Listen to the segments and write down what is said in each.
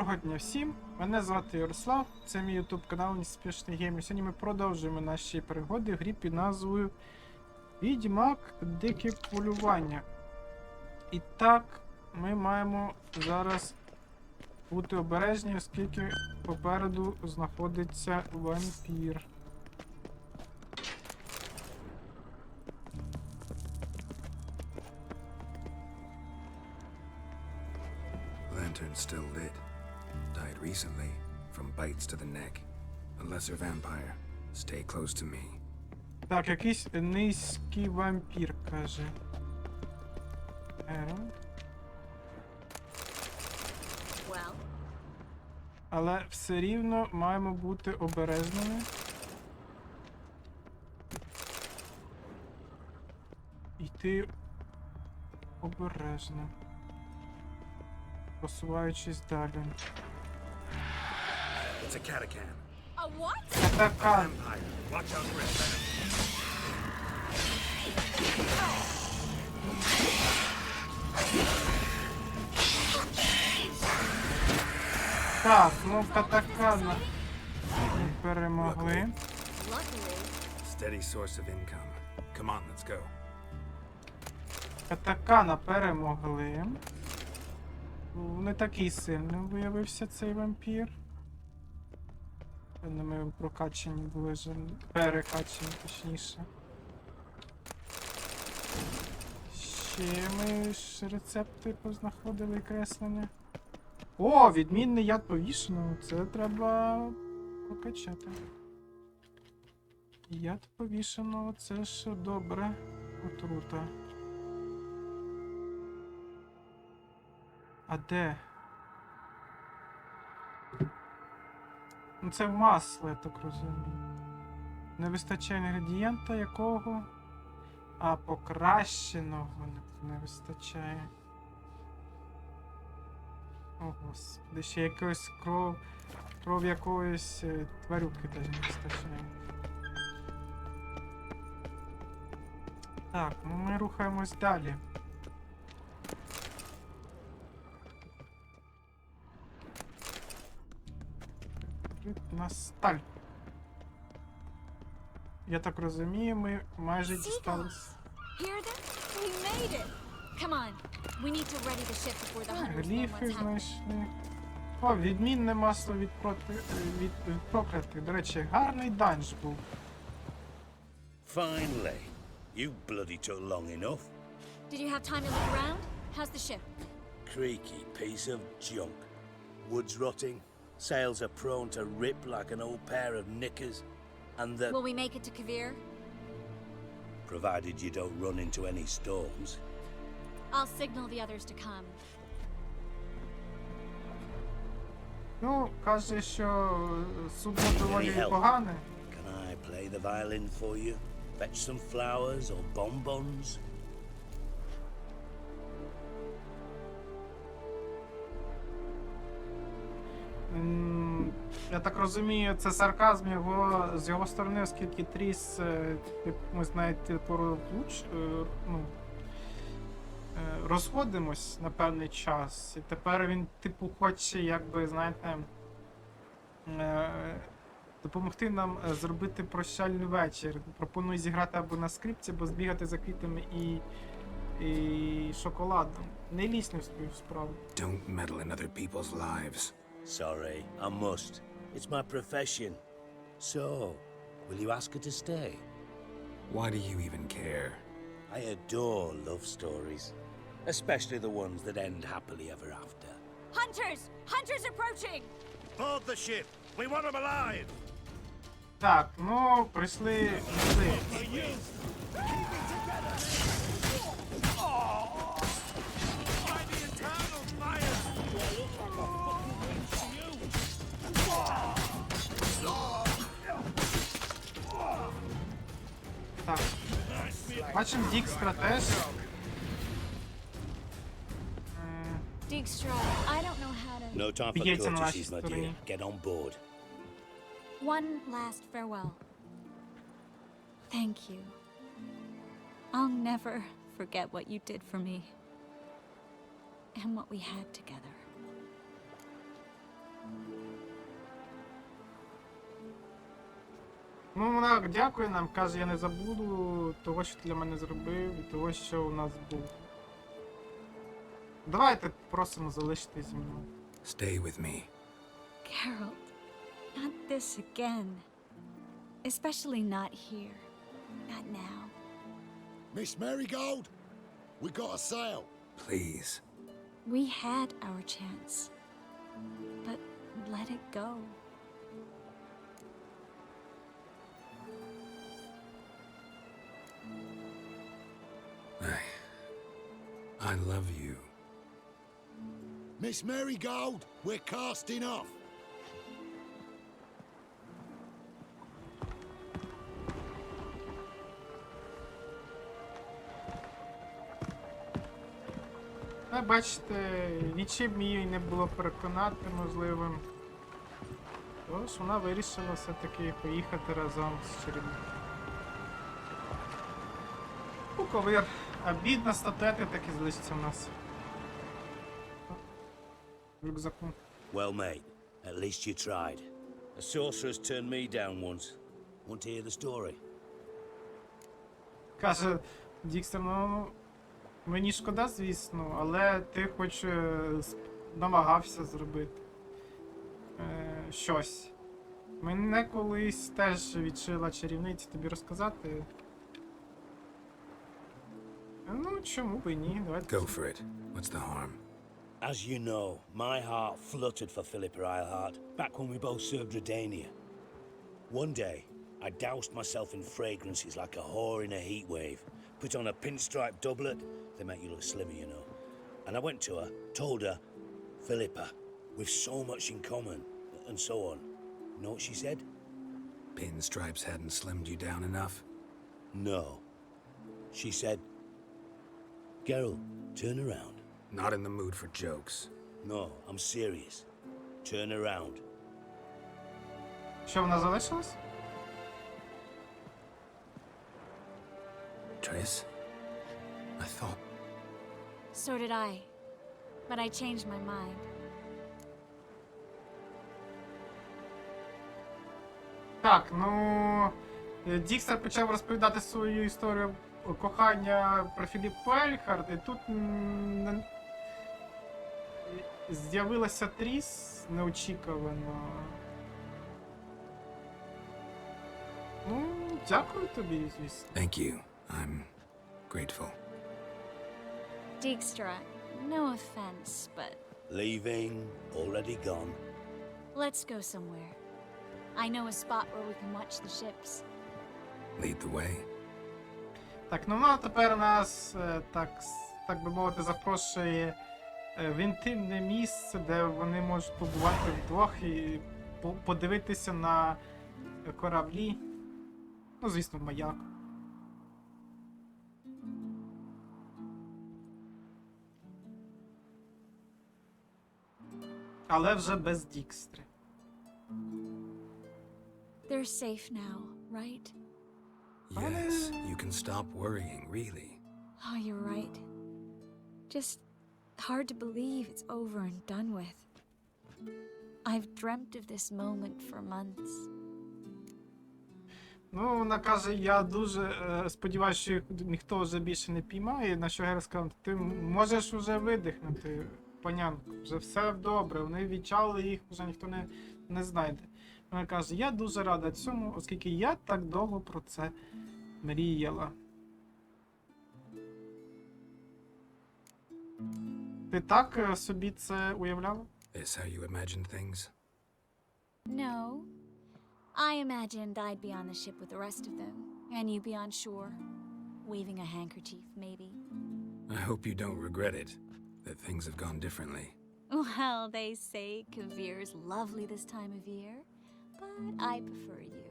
Доброго дня всім! Мене звати Ярослав, це мій ютуб канал Неспішний Гейм. Сьогодні ми продовжуємо наші пригоди в грі під назвою Відьмак Дике полювання. І так, ми маємо зараз бути обережні, оскільки попереду знаходиться вампір. Lantern's still lit. Died recently, from bites to the neck. A lesser vampire. Stay close to me. Так, якийсь низький вампір, каже. Але все рівно маємо бути обережними. Йти обережно. Посуваючись далі. It's a catacan. A what? Катакан. Vampire. Watch out for his venom. Так, ну катакана ми перемогли. Luckily. Steady source of income. Come on, let's go. Катакана перемогли. Не такий сильним виявився цей вампір. Ми прокачані були вже, перекачані точніше. Ще ми ж рецепти познаходили креслення. О, відмінний яд повішеного. Це треба прокачати. Яд повішеного, це ж добре. Отрута. А де? Ну це в масло, я так розумію. Не вистачає інгредієнта якого? А покращеного не вистачає. О, господи, ще якоїсь кров якоїсь тварюки теж не вистачає. Так, ну ми рухаємось далі. На сталь. Я так розумію, ми майже дістались. Hear that? We made it. Come on. We need to ready the ship before the hunters know Гліфи what's happening. знайшли. О, відмінне масло від проклятих. До речі, гарний данж був. Finally. You bloody took long enough. Did you have time to look around? How's the ship? Creaky piece of junk. Wood's rotting. Sails are prone to rip like an old pair of knickers. And the... Will we make it to Kavir? Provided you don't run into any storms. I'll signal the others to come. Ну, каже, що судно доволі Any help? погане. Can I play the violin for you? Fetch some flowers or bonbons? Я так розумію, це сарказм з його сторони, оскільки Трісс, ми знаєте, розходимось на певний час. І тепер він, типу, хоче, якби, знаєте, допомогти нам зробити прощальний вечір. Пропоную зіграти або на скрипці, або збігати за квітами і шоколадом. Не лізь не в свою справу. Don't meddle in other people's lives. Sorry, I must. It's my profession. So, will you ask her to stay? Why do you even care? I adore love stories. Especially the ones that end happily ever after. Hunters! Hunters approaching! Board the ship! We want them alive! Так, ну, прийшли. Так. Бачимо Дікстра теж. Dijkstra, I don't know how to... No time for Б'ється на нашій courtesies, my dear. стороні. Get on board. One last farewell. Thank you. I'll never forget what you did for me. And what we had together. Ну, вона дякує нам, каже, я не забуду того, що ти для мене зробив, і того, що у нас був. Давайте просимо залишити зі мною. Stay with me. Geralt, not this again. Especially not here. Not now. Miss Marigold, we got a sale. Please. We had our chance. But let it go. I love you. Miss Marigold, we're casting off. Бачите, нічим її не було переконати можливим. Тож вона вирішила все-таки поїхати разом з чарівником. Ковир. А бідна статуетка так і залишиться в нас. В рюкзаку. Well, mate, at least you tried. A sorceress turned me down once. Want to hear the story? Каже Дікстер, ну мені шкода, звісно, але ти хоч намагався зробити щось. Мене колись теж відшила чарівниця, тобі розказати. Ну, чому б і ні, давайте. Go for it. What's the harm? As you know, my heart fluttered for Philippa Eilhart back when we both served Redania. One day, I doused myself in fragrances like a whore in a heat wave, put on a pinstripe doublet, they make you look slimmer, you know. And I went to her, told her, Philippa, we've so much in common, and so on. You know what she said? Pinstripes hadn't slimmed you down enough? No. She said, Geralt, turn around. Not in the mood for jokes. No, I'm serious. Turn around. Що, вона залишилась? Triss? I thought... So did I. But I changed my mind. Так, ну... Дікстер почав розповідати свою історію кохання про Філіппу Ейльхарт, і тут з'явилася Трісс неочікувано. Ну, дякую тобі, звісно. Thank you. I'm grateful. Dijkstra, no offense, but Leaving, already gone. let's go somewhere. I know a spot where we can watch the ships. Lead the way. Так, ну вона тепер нас, так би мовити, запрошує в інтимне місце, де вони можуть побувати вдвох і подивитися на кораблі. Ну, звісно, маяк. Але вже без Дікстри. They're safe now, right? Yes, you can stop worrying, really. Oh, you're right. Just hard to believe it's over and done with. I've dreamt of this moment for months. Ну, вона каже, я дуже сподіваюся, що їх ніхто вже більше не піймає, на що Гера сказав, ти можеш вже видихнути, панянку, вже все добре, вони відчали, їх вже ніхто не знайде. Вона каже, я дуже рада цьому, оскільки я так довго про це мріяла. Ти так собі це уявляла? Is how you imagine things? No. I imagined I'd be on the ship with the rest of them, and you'd be on shore, waving a handkerchief, maybe. I hope you don't regret it, that things have gone differently. Well, they say Kavir's lovely this time of year, but I prefer you.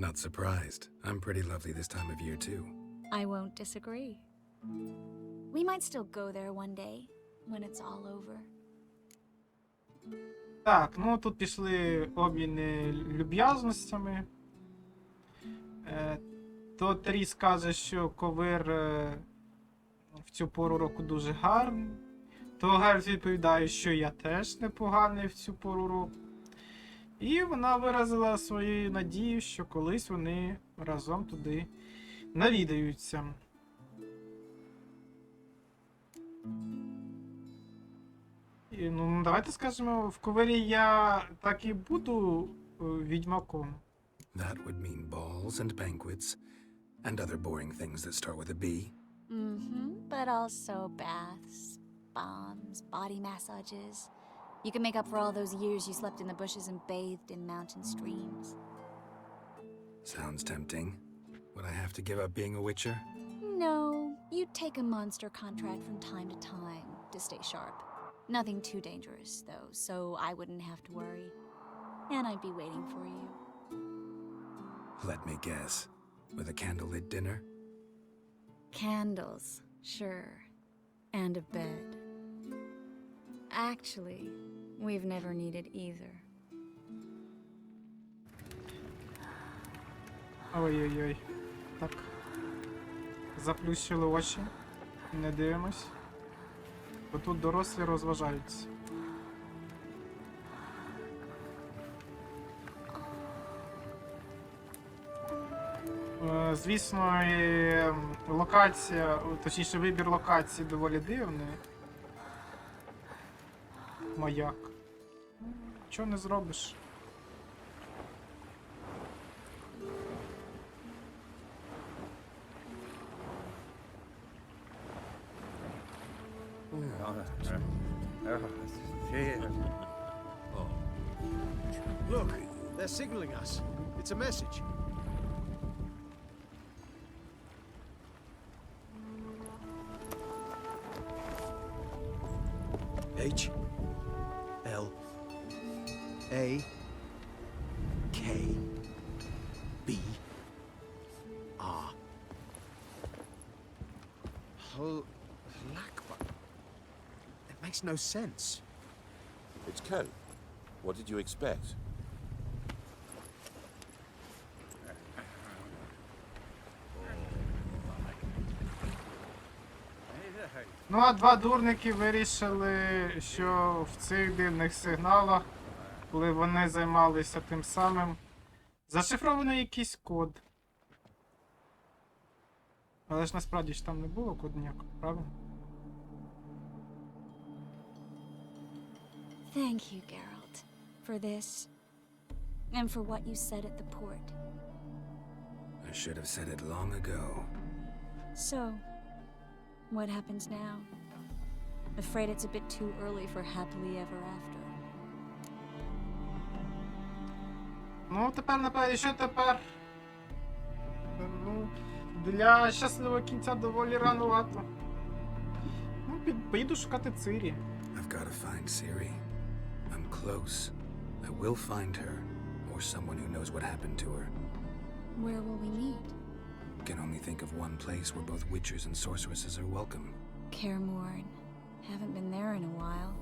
Not surprised. I'm pretty lovely this time of year, too. I won't disagree. We might still go there one day, when it's all over. Так, ну тут пішли обміни люб'язностями. То Трісс каже, що ковир в цю пору року дуже гарний. То Геральт відповідає, що я теж непоганий в цю пору року. І вона виразила свою надію, що колись вони разом туди навідаються. І, ну, давайте скажемо, в Ковері я так і буду відьмаком. That would mean balls and banquets, and other boring things that start with a B. But also baths, bombs, body massages. You can make up for all those years you slept in the bushes and bathed in mountain streams. Sounds tempting. Would I have to give up being a witcher? No, you take a monster contract from time to time to stay sharp. Nothing too dangerous, though, so I wouldn't have to worry. And I'd be waiting for you. Let me guess. With a candlelit dinner? Candles, sure. And a bed. Actually, we've never needed either. Ой-ой-ой. Так. Заплющили очі. Не дивимось. Бо тут дорослі розважаються. Звісно, і локація, точніше вибір локації доволі дивний. Маяк. Чого не зробиш? Look, they're signaling us. It's a message. H L A K B R. Lakba. It makes no sense. It's code. What did you expect? Ну а два дурники вирішили, що в цих дивних сигналах, коли вони займалися тим самим, зашифрований якийсь код. Але ж насправді ж там не було коду ніякого, правильно? Thank you, Geralt, for this, and for what you said at the port. I should have said it long ago. So, what happens now? Afraid it's a bit too early for happily ever after. Ну, тепер, напевно, що тепер? Ну, для щасливого кінця доволі ранувато. Ну, поїду шукати Цирі. I've got to find Ciri. I'm close. I will find her, or someone who knows what happened to her. Where will we meet? Can only think of one place where both witchers and sorceresses are welcome. Khair Morhen. Haven't been there in a while.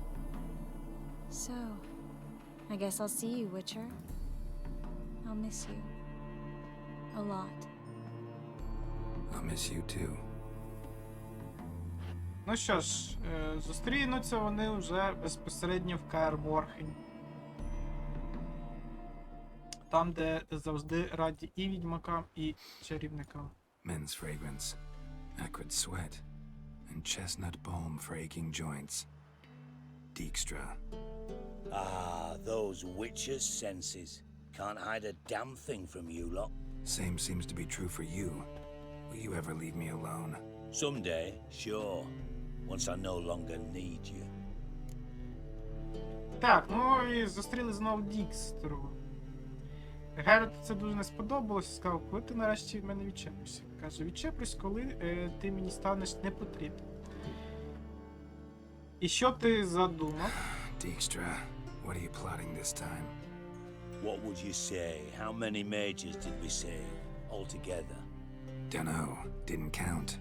So, I guess I'll see you, Witcher. I'll miss you. A lot. I'll miss you too. Ну що ж, зустрінуться вони вже безпосередньо в Каєр Морхені. Там, де завжди раді і відьмакам, і чарівникам. Men's fragrance, acrid sweat, and chestnut balm for aching joints. Dijkstra. Ah, those witches' senses. Can't hide a damn thing from you lot. Same seems to be true for you. Will you ever leave me alone? Someday, sure. Once I no longer need you. Так, ну і зустріли знову Дікстру. Геральту це дуже не сподобалось, сказав, коли ти нарешті від мене відчепишся. Каже, відчеплюсь, коли ти мені станеш не потрібен. І що ти задумав? Dijkstra, what are you plotting this time? What would you say? How many mages did we save altogether? Dunno, didn't count.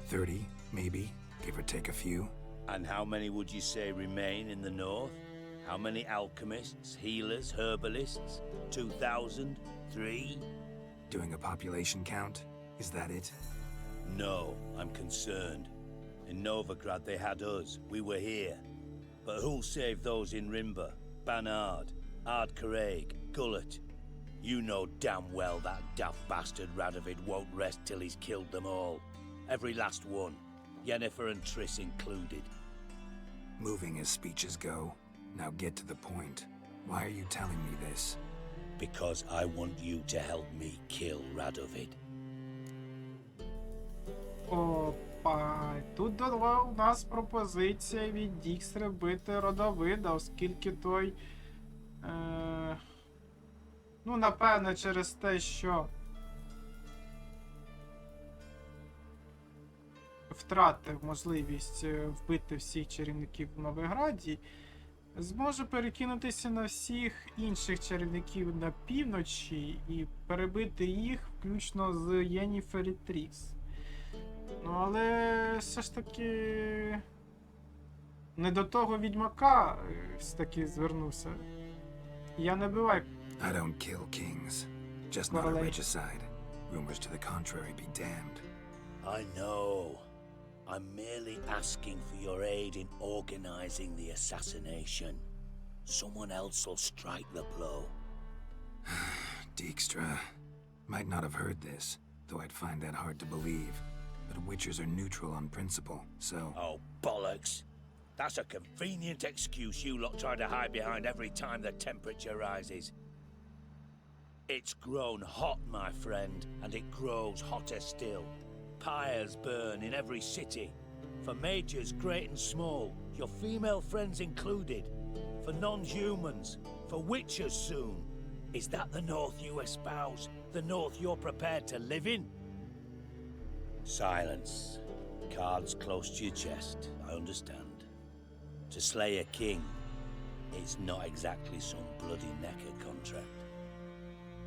30, maybe, give or take a few. And how many would you say remain in the north? How many alchemists, healers, herbalists? 2,000? 3? Doing a population count? Is that it? No, I'm concerned. In Novigrad they had us. We were here. But who'll save those in Rimba? Banard, Ardcaraig, Gullet. You know damn well that daft bastard Radovid won't rest till he's killed them all. Every last one. Yennefer and Triss included. Moving as speeches go. Now get to the point. Why are you telling me this? Because I want you to help me kill Radovid. Опа, тут у нас пропозиція від Дікстри вбити Родовида, оскільки той... ну, напевно, через те, що втратив можливість вбити всіх чарівників в Новиграді, зможе перекинутися на всіх інших чарівників на півночі і перебити їх, включно з Єнніфер і Трісс. Ну, але все ж таки не до того відьмака все таки звернувся. Я не биваю. I don't kill kings. Just not a regicide. Rumors to the contrary be damned. I know. I'm merely asking for your aid in organizing the assassination. Someone else will strike the blow. Dijkstra. Might not have heard this, though I'd find that hard to believe. But witchers are neutral on principle, so... Oh, bollocks. That's a convenient excuse you lot try to hide behind every time the temperature rises. It's grown hot, my friend, and it grows hotter still. Pyres burn in every city. For majors great and small, your female friends included. For non-humans, for witchers soon. Is that the North you espouse? The North you're prepared to live in? Silence. Cards close to your chest, I understand. To slay a king, it's not exactly some bloody necker contract.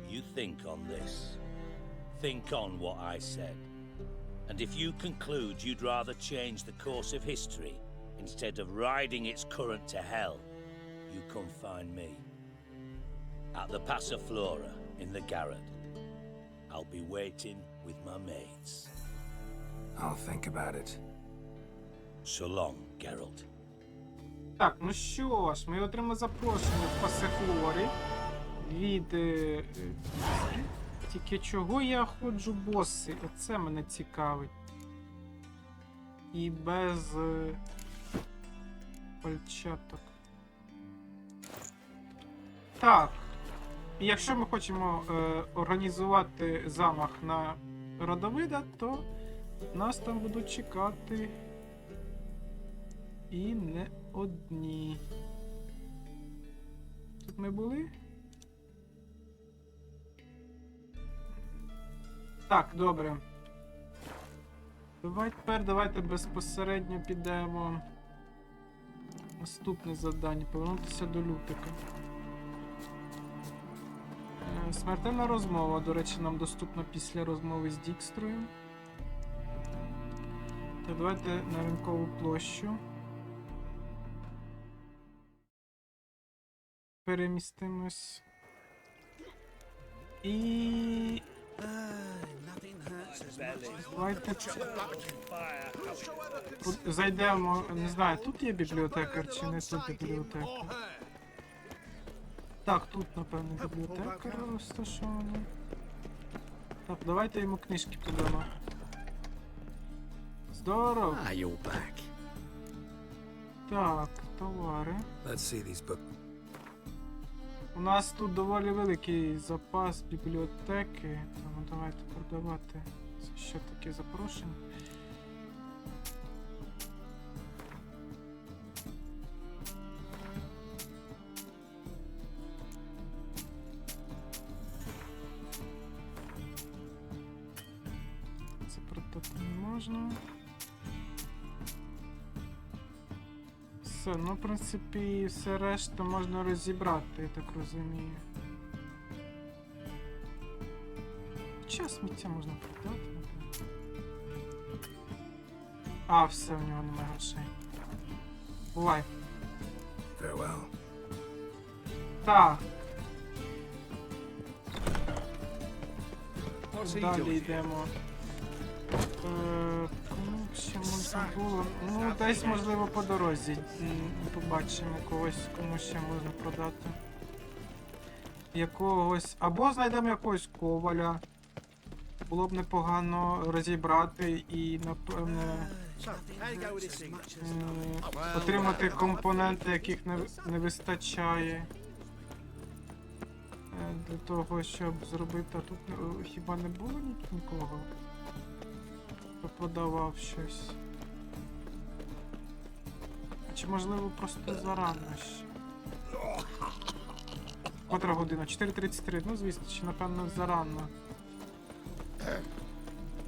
You think on this. Think on what I said. And if you conclude you'd rather change the course of history instead of riding its current to hell, you come find me. At the Passiflora in the Garrett. I'll be waiting with my mates. I'll think about it. So long, Geralt. Так, ну що ж, ми отримали запрошення в Passiflora від... Тільки чого я ходжу боси? Оце мене цікавить. І без пальчаток. Так. І якщо ми хочемо організувати замах на Родовида, то нас там будуть чекати і не одні. Тут ми були? Так, добре. Давайте безпосередньо підемо. Наступне завдання. Повернутися до Лютика. Смертельна розмова, до речі, нам доступна після розмови з Дікстрою. Так, давайте на Ринкову площу. Перемістимось. І... Давайте тут зайдемо, не знаю, тут є бібліотекар чи не тут бібліотекар. Так, тут, напевно, бібліотекар розташований. Так, давайте йому книжки подамо. Здорово! Так, товари. У нас тут доволі великий запас бібліотеки, тому давайте продавати. Це що таке запрошення? Це продати не можна. Все, ну в принципі все решта можна розібрати, я так розумію. Хоча сміття можна продати, напевно. А, все, у нього немає грошей. Бувай. Farewell. Так. Далі йдемо. Кому ще можна було. Ну, десь, можливо, по дорозі. Побачимо когось, кому ще можна продати. Якогось. Або знайдемо якогось коваля. Було б непогано розібрати і, напевне, So, how do you go with this signature? отримати компоненти, яких не вистачає. Для того, щоб зробити. А тут хіба не було нікого, хто продавав щось? Чи можливо просто зарано ще? Котра година? 4:33. Ну, звісно, чи напевно зарано.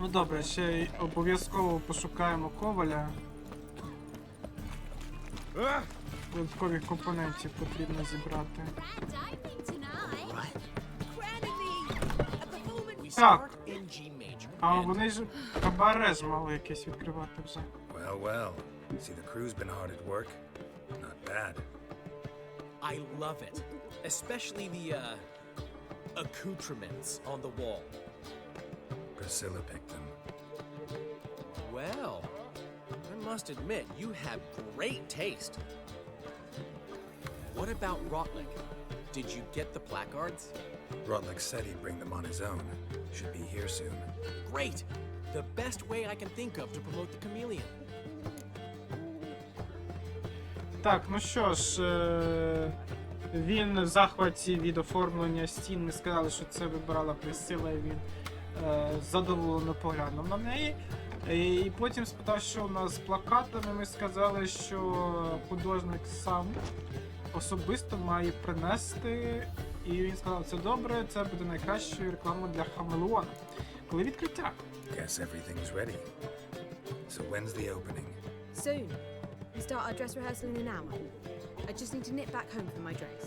Ну добре, ще й обов'язково пошукаємо коваля. Додаткових компонентів потрібно зібрати. Так. А вони ж кабаре ж мали якесь відкривати вже. Well, well. See, the crew's been hard at work. Not bad. I love it. Especially the, accoutrements on the wall. Priscilla picked them. Well, I must admit, you have great taste. What about Rotlick? Did you get the placards? Rotlick said he'd bring them on his own. Should be here soon. Great! The best way I can think of to promote the chameleon. Так, ну що ж, він в захваті від оформлення стін. Ми сказали, що це вибирала Присила, і він задоволено поглянув на неї. І потім спитав, що у нас з плакатами. Ми сказали, що художник сам особисто має принести. І він сказав, це добре, це буде найкращою рекламою для хамелеона. Коли відкриття? Guess everything's ready. So when's the opening? Soon. We start our dress rehearsal in an hour. I just need to nip back home for my dress.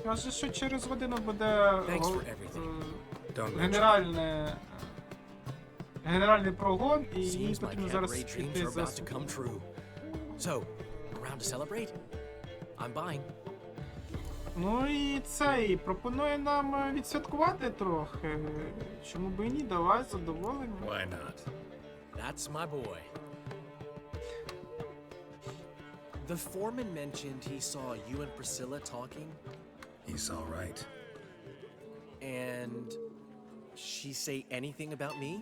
Каже, що через годину буде Thanks for everything. Don't mention. генеральний прогон, і їй Seems my потрібно зараз cabaret dreams піти are за... about to come true. So, around to celebrate? I'm buying. Ну і це, і пропонує нам відсвяткувати трохи. Чому би і ні, давай, задоволення. Why not? That's my boy. The foreman mentioned he saw you and Priscilla talking, He's all right. and she say anything about me?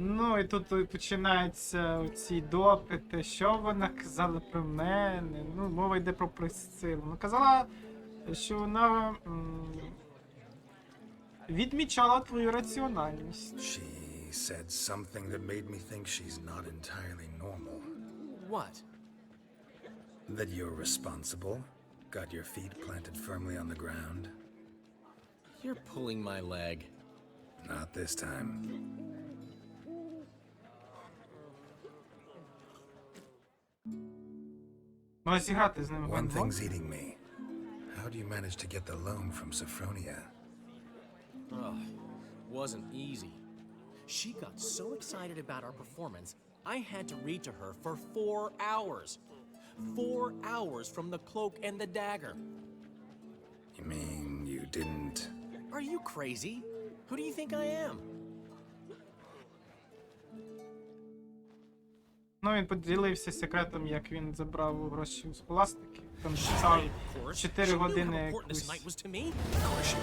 Ну і тут починаються ці допити, що вона казала про мене. Ну, мова йде про Присцилу. Ну, казала, що вона відмічала твою раціональність. She said something that made me think she's not entirely normal. What? That you're responsible, got your feet planted firmly on the ground. You're pulling my leg. Not this time. Ну, а зіграти з ними One гандбол? thing's eating me. How do you manage to get the loan from Sophronia? Ugh, wasn't easy. She got so excited about our performance, I had to read to her for 4 hours. 4 hours from the cloak and the dagger. You mean you didn't... Are you crazy? Who do you think I am? Ну, він поділився секретом, як він забрав гроші з пластики. Там писав Of course. 4 She knew години how important this якусь night was to me.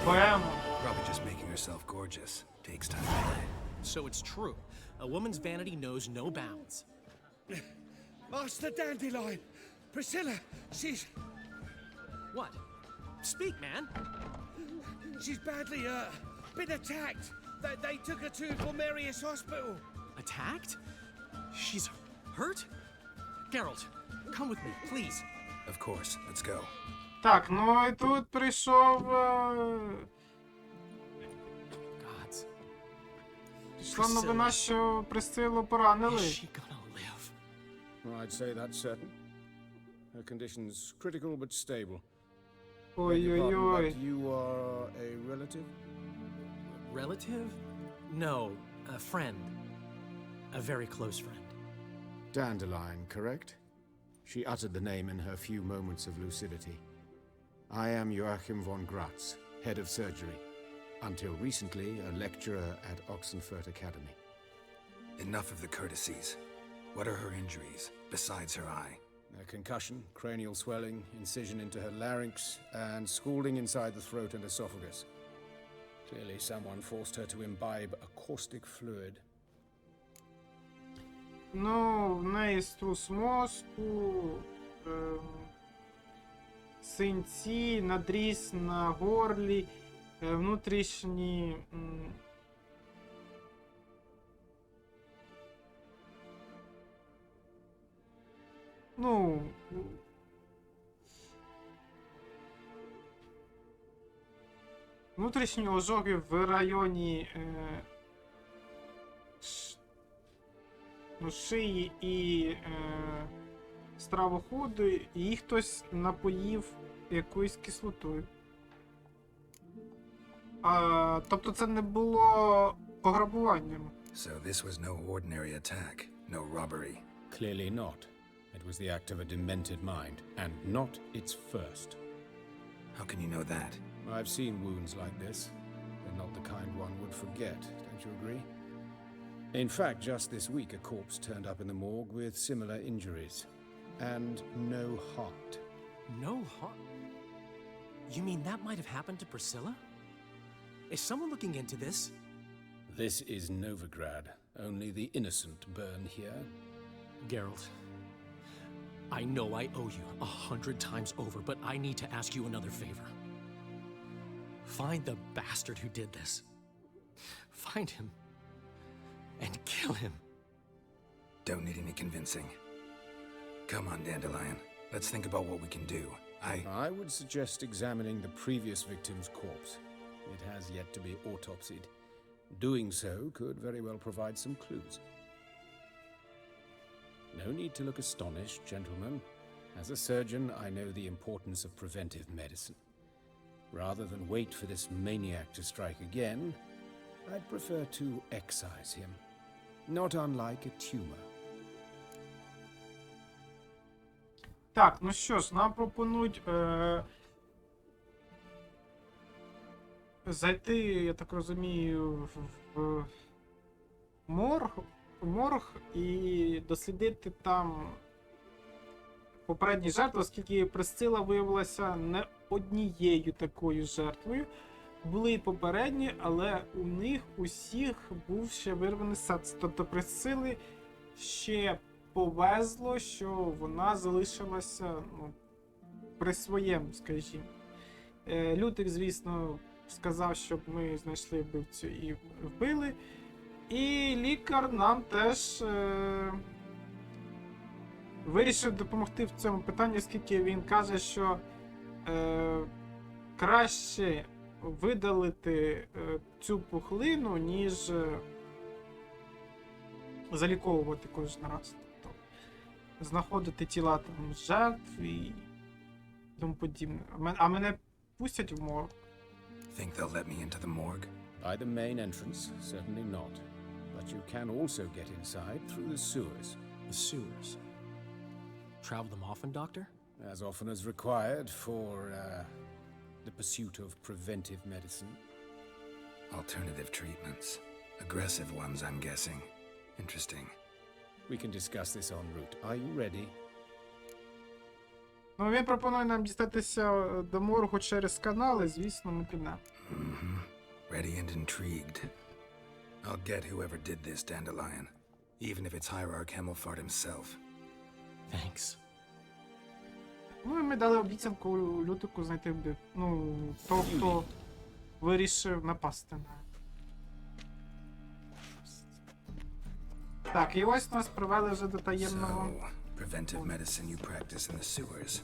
поему. Probably just making herself gorgeous. Takes time to play. So it's true. A woman's vanity knows no bounds. Master Dandelion! Priscilla, she's What? Speak, man. badly, been attacked. They took her to Valmerius Hospital. Attacked? She's hurt? Geralt, come with me, please. Of course, let's go. Так, ну і тут прийшов... Gods. Пішла новина, що Присцилу поранили. Is she gonna live? I'd say that's certain. Her condition's critical but stable. Ой-ой-ой. But you are a relative? Relative? No, a friend. A very close friend. Dandelion, correct? She uttered the name in her few moments of lucidity. I am Joachim von Gratz, head of surgery. Until recently, a lecturer at Oxenfurt Academy. Enough of the courtesies. What are her injuries, besides her eye? A concussion, cranial swelling, incision into her larynx, and scalding inside the throat and esophagus. Clearly someone forced her to imbibe a caustic fluid. Ну, в неї струс мозку, синці, надріз на горлі, внутрішні... Ну... Внутрішні ожоги в районі шиї і стравоходу, і їх хтось напоїв якоюсь кислотою. Тобто це не було пограбуванням. So this was no ordinary attack, no robbery. Clearly not. It was the act of a demented mind, and not its first. How can you know that? I've seen wounds like this. They're not the kind one would forget, don't you agree? In fact, just this week a corpse turned up in the morgue with similar injuries. And no heart. No heart? You mean that might have happened to Priscilla? Is someone looking into this? This is Novigrad. Only the innocent burn here. Geralt, I know I owe you 100 times over, but I need to ask you another favor. Find the bastard who did this. Find him. And kill him. Don't need any convincing. Come on, Dandelion. Let's think about what we can do. I would suggest examining the previous victim's corpse. It has yet to be autopsied. Doing so could very well provide some clues. No need to look astonished, gentlemen. As a surgeon, I know the importance of preventive medicine. Rather than wait for this maniac to strike again, I'd prefer to excise him. Not unlike a tumor. Так, ну що ж, нам пропонують зайти, я так розумію, в морг і дослідити там попередні жертви, оскільки Присцила виявилася не однією такою жертвою. Були і попередні, але у них усіх був ще вирваний серце. Тобто Присцили ще повезло, що вона залишилася при своєму, скажімо. Лютик, звісно, сказав, щоб ми знайшли вбивцю і вбили. І лікар нам теж вирішив допомогти в цьому питанні, оскільки він каже, що краще видалити цю пухлину, ніж заліковувати кожен раз. Тобто знаходити тіла там жертв і тому подібне. А мене пустять в морг? Think they'll let me into the morgue? By the main entrance, certainly not. But you can also get inside through the sewers. The sewers? Travel them often, Doctor? As often as required for the pursuit of preventive medicine. Alternative treatments. Aggressive ones, I'm guessing. Interesting. We can discuss this en route. Are you ready? Ну, він пропонує нам дістатися до моргу через канали, звісно, ми підемо. Ready and intrigued. I'll get whoever did this, Dandelion. Even if it's Hierarch Hemmelfart himself. Thanks. Ну, і ми дали обіцянку Лютику знайти вбив. Ну, того, хто вирішив напасти на. Так, і ось нас привели вже до таємного. So, preventive medicine you practice in the sewers.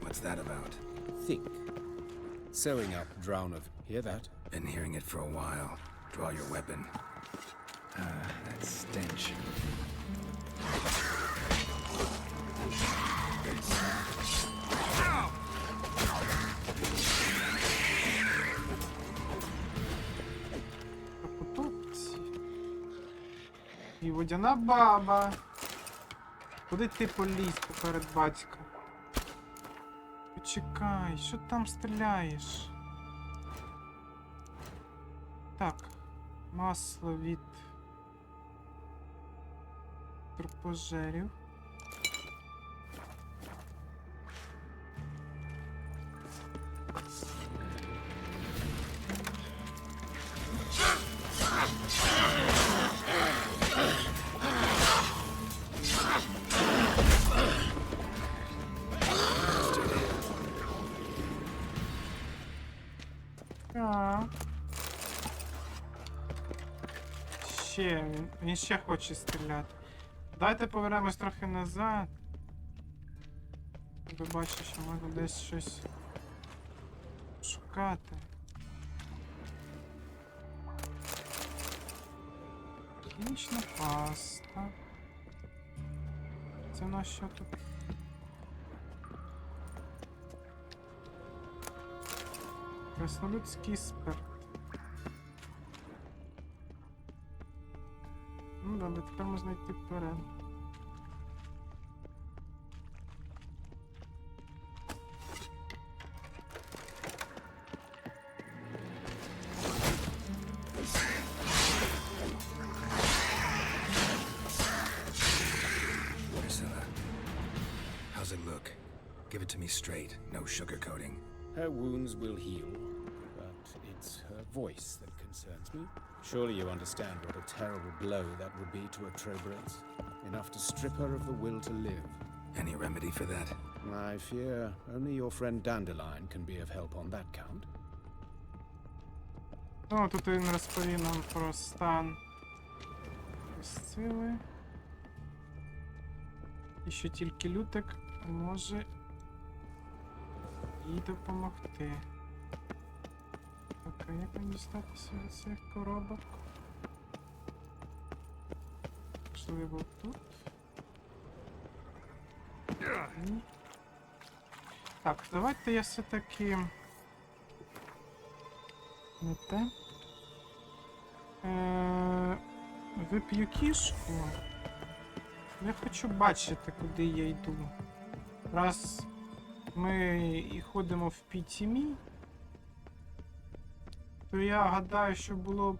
What's that about? Think. Sewing up drown of... Hear that? Been hearing it for a while. Draw your weapon. That stench. І водяна баба. Куди ти поліз поперед батька? чекай, що там стріляєш? Так, масло від турбожерів. Ще, він ще хоче стріляти. Давайте повернемось трохи назад. Ви бачите, що можна десь щось шукати. Хімічна паста. Це на що тут? Краснолюдський спирт. Ну добре, тепер можна йти вперед. How's it look? Give it to me straight, no sugarcoating. Her wounds will heal, but it's her voice that concerns me. Surely you understand what a terrible blow that would be to a Trobrenz. Enough to strip her of the will to live. Any remedy for that? I fear only your friend Dandelion can be of help on that count. Ну, тут він розповів нам про стан сили. І що тільки Лютик може їй допомогти. Так, а як мені дістатися від цих коробок? Можливо, тут? Ні. Так, давайте я все-таки... Не те. Вип'ю кішку. Я хочу бачити, куди я йду. Раз ми і ходимо в пітімі, то я гадаю, що було б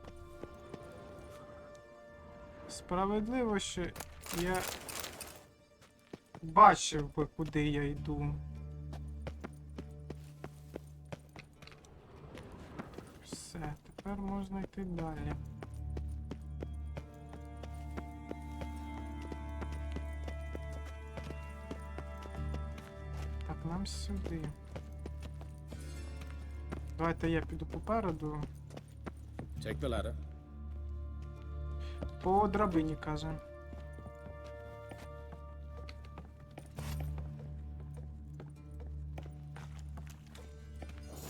справедливо, що я бачив би, куди я йду. Все, тепер можна йти далі. Так, нам сюди. Давайте я піду попереду. Take the ladder. По драбині, каже.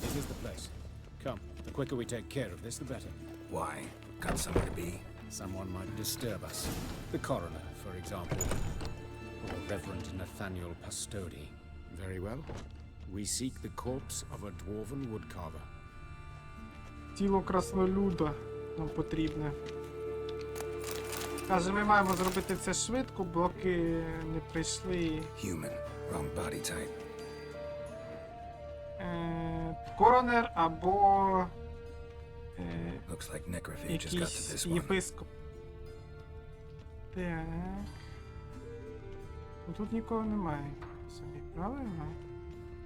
This is the place. Come, the quicker we take care of this, the better. Why? Got somewhere to be? Someone might disturb us. The coroner, for example. Or Reverend Nathaniel Pastodi. Very well. We seek the corpse of a dwarven woodcarver. Тіло краснолюда нам потрібне. Каже, ми маємо зробити це швидко, поки не прийшли... Human. Wrong body type. Коронер або... Looks like necrophage has got to якийсь this one. єпископ. Так. Ну, тут нікого немає. Собі, правильно?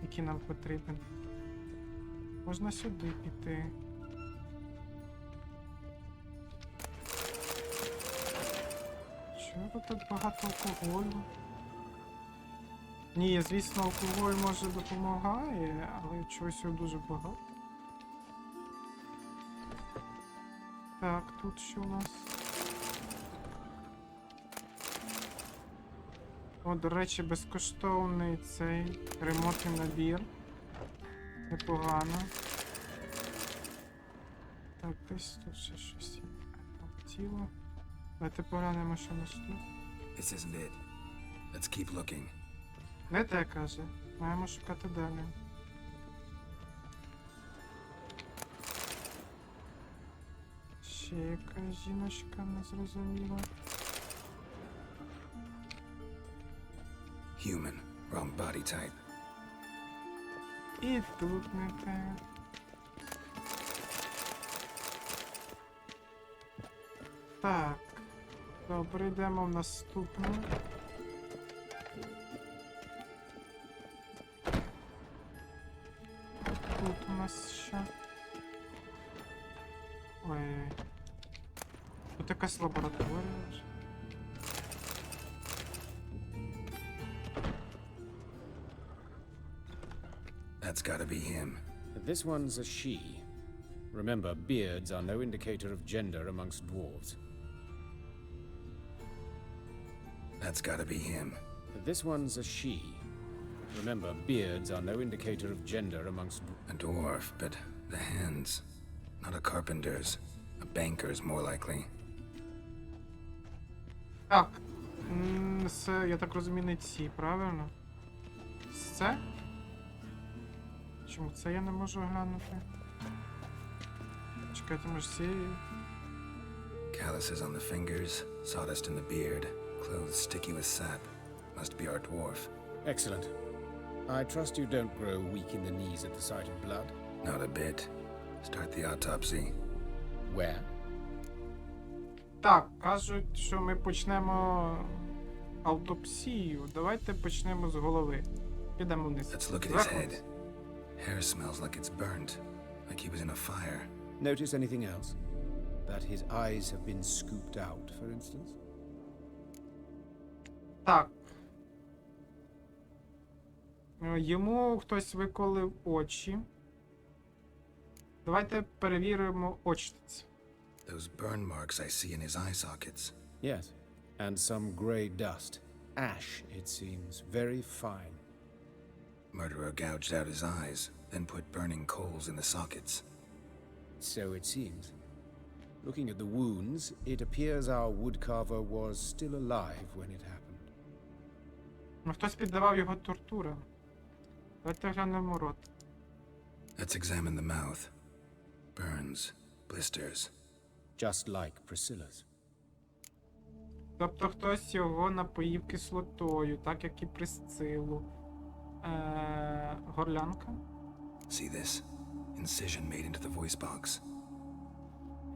Який нам потрібен. Можна сюди піти. Чого тут так багато алкоголю? Ні, звісно, алкоголь може допомагає, але чогось його дуже багато. Так, тут що у нас? О, до речі, безкоштовний цей ремонтний набір. Непогано. Так, десь тут ще щось є. Так, тіло. Давайте поглянемо, що у нас тут. This isn't it. Let's keep looking. Не те, каже. Маємо шукати далі. Ще якась жіночка незрозуміла. Human. Wrong body type. І тут не те. Так. Добре, йдемо в наступну. Тут у нас що? Ой. Тут якась лабораторія вже. That's gotta be him. This one's a she. Remember, beards are no indicator of gender amongst dwarves. That's gotta be him. This one's a she. Remember, beards are no indicator of gender amongst A dwarf, but the hands. Not a carpenter's. A banker's more likely. Так. Це, я так розумію, не ці, правильно? Це? Чому це я не можу глянути? Чекайте, може ці... Calluses on the fingers, sawdust in the beard, clothes sticky with sap. Must be our dwarf. Excellent. I trust you don't grow weak in the knees at the sight of blood. Not a bit. Start the autopsy. Where? Так, кажуть, що ми почнемо автопсію. Давайте почнемо з голови. Підемо вниз. Let's look at his head. Hair smells like it's burnt, like he was in a fire. Notice anything else? That his eyes have been scooped out, for instance? Так. Йому хтось виколив очі. Давайте перевіримо очниці. Those burn marks I see in his eye sockets. Yes. And some grey dust. Ash, it seems. Very fine. Murderer gouged out his eyes, then put burning coals in the sockets. So it seems. Looking at the wounds, it appears our woodcarver was still alive when it happened. Хтось піддавав його тортурам. Давайте глянемо рот. Let's examine the mouth. Burns, blisters. Just like Priscilla's. Тобто хтось його напоїв кислотою, так як і Присцилу. Горлянка? See this? Incision made into the voice box.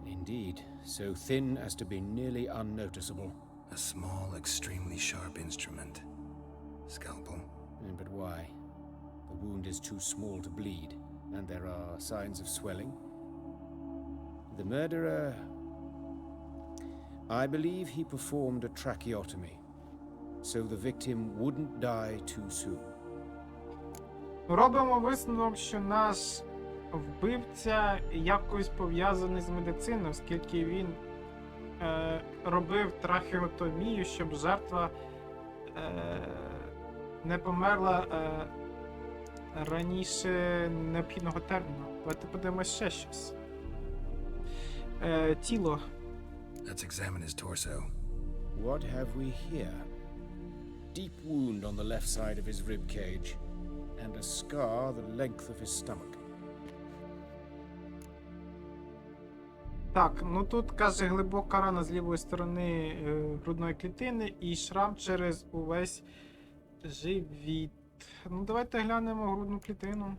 Indeed, so thin as to be nearly unnoticeable. A small, extremely sharp instrument. Scalpel. But why? The wound is too small to bleed, and there are signs of swelling. The murderer... I believe he performed a tracheotomy, so the victim wouldn't die too soon. Робимо висновок, що наш вбивця якось пов'язаний з медициною, оскільки він робив трахеотомію, щоб жертва не померла раніше необхідного терміну. Давайте подивимось ще щось. Тіло. Let's examine his torso. What have we here? Deep wound on the left side of his rib cage, and a scar the length of his stomach. Так, ну тут, каже, глибока рана з лівої сторони грудної клітини і шрам через увесь живіт. Ну, давайте глянемо грудну клітину.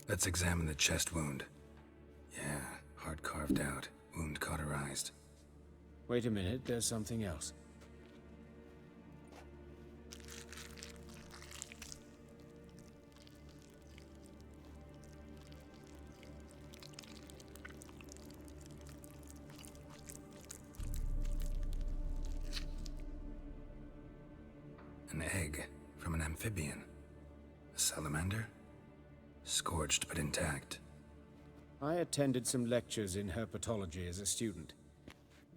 Let's examine the chest wound. Yeah, heart carved out, wound cauterized. Wait a minute, there's something else. An egg from an amphibian. A salamander? Scorched but intact. I attended some lectures in herpetology as a student.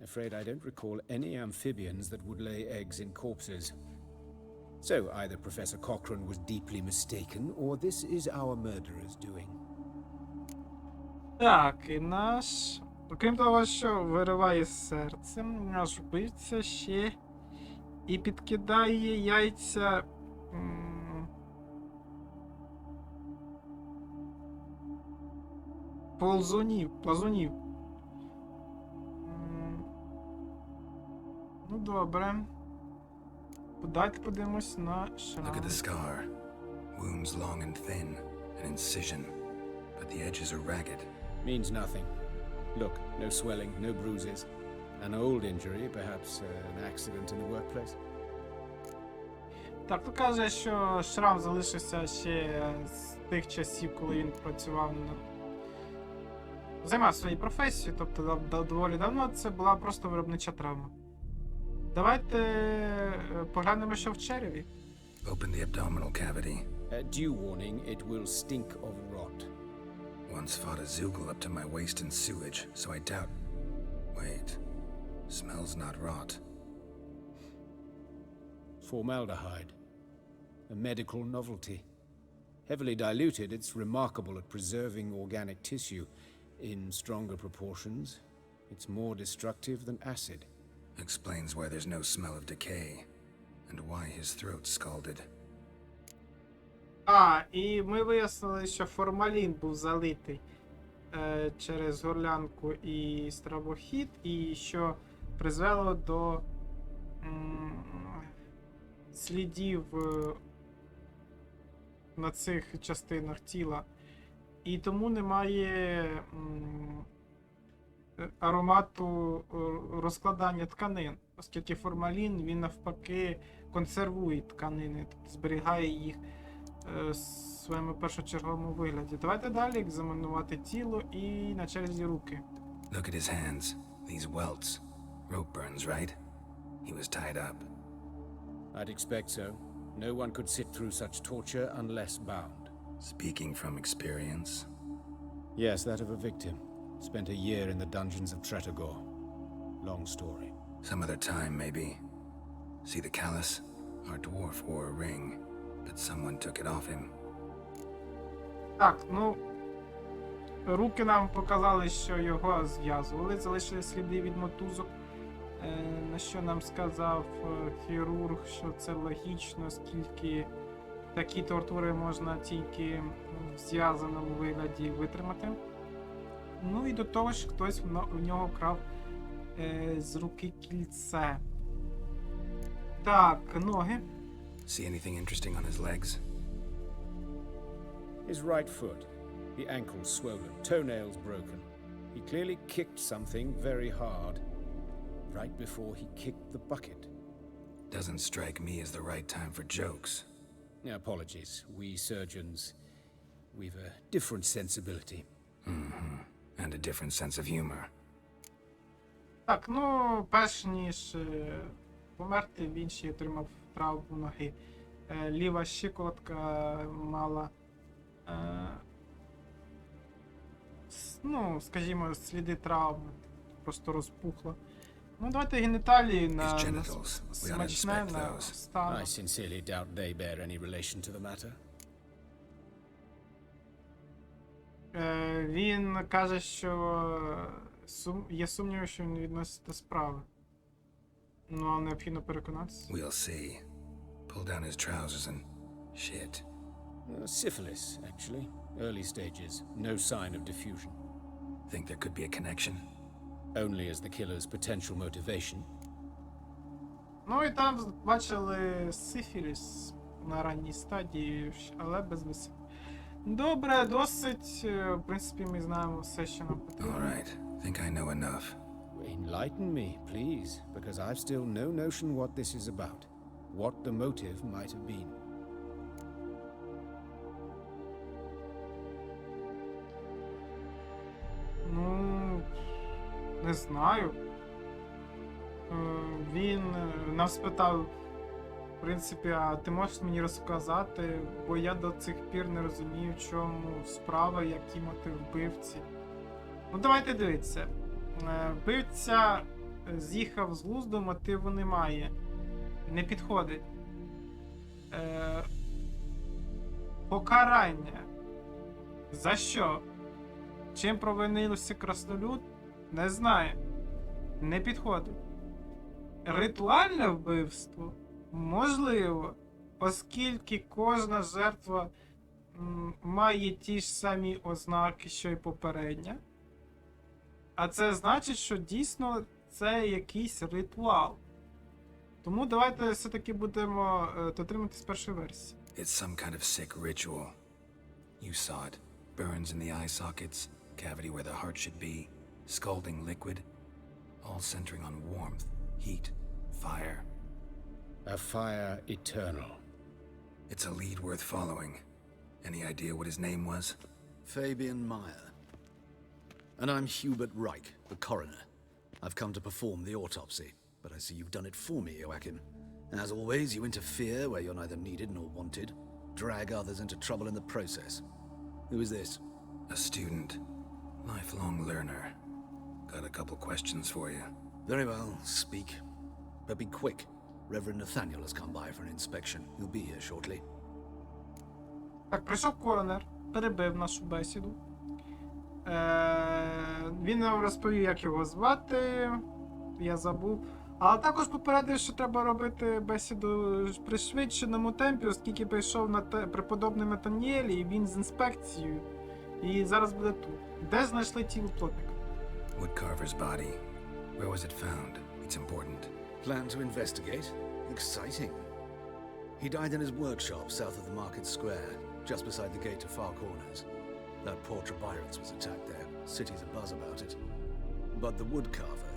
Afraid I don't recall any amphibians that would lay eggs in corpses. So either Professor Cochrane was deeply mistaken, or this is our murderer's doing. Так, і наш... Окрім того, що вириває серце, наш вбивця ще і підкидає яйця... плазунів. Ну, добре. Давайте подивимось на шрам. Look at the scar. Wounds long and thin, An incision, but the edges are ragged. Means nothing. Look, no swelling, no bruises. An old injury, perhaps an accident in the workplace. Так, тут каже, що шрам залишився ще з тих часів, коли він працював займався своєю професією, тобто доволі давно це була просто виробнича травма. Давайте поглянемо, що в череві. Open the abdominal cavity. Due warning, it will stink of rot. Once fought a zoogle up to my waist in sewage, so I doubt... Wait. Smells not rot. Formaldehyde. A medical novelty. Heavily diluted, it's remarkable at preserving organic tissue. In stronger proportions, it's more destructive than acid. Explains why there's no smell of decay, and why his throat's scalded. І ми вияснили, що формалін був залитий через горлянку і стравохід, і що призвело до слідів на цих частинах тіла. І тому немає аромату розкладання тканин, оскільки формалін, він навпаки консервує тканини, тобто зберігає їх в своєму першочерговому вигляді. Давайте далі екзаменувати тіло і на черзі руки. Look at his hands. These welts. Rope burns, right? He was tied up. I'd expect so. No one could sit through such torture unless bound. Speaking from experience. Yes, that of a victim. Spent a year in the dungeons of Tretogor. Long story. Some other time, maybe. See the callus? Our dwarf wore a ring, but someone took it off him. Так, ну, руки нам показали, що його зв'язували, залишили сліди від мотузок, на що нам сказав хірург, що це логічно, оскільки такі тортури можна тільки в зв'язаному вигляді витримати. Ну і до того ж, хтось в нього вкрав з руки кільце. Так, ноги. See anything interesting on his legs? His right foot. The ankle swollen, toenails broken. He clearly kicked something very hard. Right before he kicked the bucket. Doesn't strike me as the right time for jokes. Apologies. We surgeons, we've a different sensibility. Mm-hmm. And a different sense of humor. Так, ну, перш ніж померти, він ще отримав травму ноги. Ліва щиколотка мала, ну, скажімо, сліди травми, просто розпухла. Ну, давайте геніталії на смачне, на стан. I sincerely doubt they bear any relation to the matter. Він каже, що є сумніви, що він відносить до справи. Ну, а необхідно переконатися. We'll see. Pull down his trousers and... shit. Syphilis, actually. Early stages. No sign of diffusion. Think there could be a connection? Only as the killer's potential motivation. Ну і там бачили сифіліс на ранній стадії, але без висів. Добре, досить. В принципі, ми знаємо все, що нам потрібно. All right. Think I know enough. Enlighten me, please, because I've still no notion what this is about. What the motive might have been. Ну, не знаю. Він нас спитав, в принципі, а ти можеш мені розказати, бо я до цих пір не розумію, в чому справа, який мотив вбивці. Ну, давайте дивитися. Вбивця з'їхав з глузду, мотиву немає. Не підходить. Покарання. За що? Чим провинився краснолюд? Не знаю. Не підходить. Ритуальне вбивство? Можливо. Оскільки кожна жертва має ті ж самі ознаки, що й попередня. А це значить, що дійсно це якийсь ритуал. Тому давайте все-таки будемо дотримуватись першої версії. It's some kind of sick ritual. You saw it. Burns in the eye sockets, cavity where the heart should be, scalding liquid, all centering on warmth, heat, fire. A fire eternal. It's a lead worth following. Any idea what his name was? Fabian Meyer. And I'm Hubert Reich, the coroner. I've come to perform the autopsy, but I see you've done it for me, Joachim. As always, you interfere where you're neither needed nor wanted, drag others into trouble in the process. Who is this? A student. Lifelong learner. Got a couple questions for you. Very well, speak. But be quick. Reverend Nathaniel has come by for an inspection. He'll be here shortly. Так, прийшов коронер, перебив нашу бесіду. Він нам розповів, як його звати, я забув. Але також попередив, що треба робити бесіду в пришвидшеному темпі, оскільки прийшов на преподобний Натаніель, і він з інспекцією. І зараз буде тут. Де знайшли тіло плотника? Woodcarver's body. Where was it found? It's important. Plan to investigate? Exciting. He died in his workshop south of the Market Square, just beside the gate to Far Corners. That poor Trebirans was attacked there. City's abuzz about it. But the woodcarver,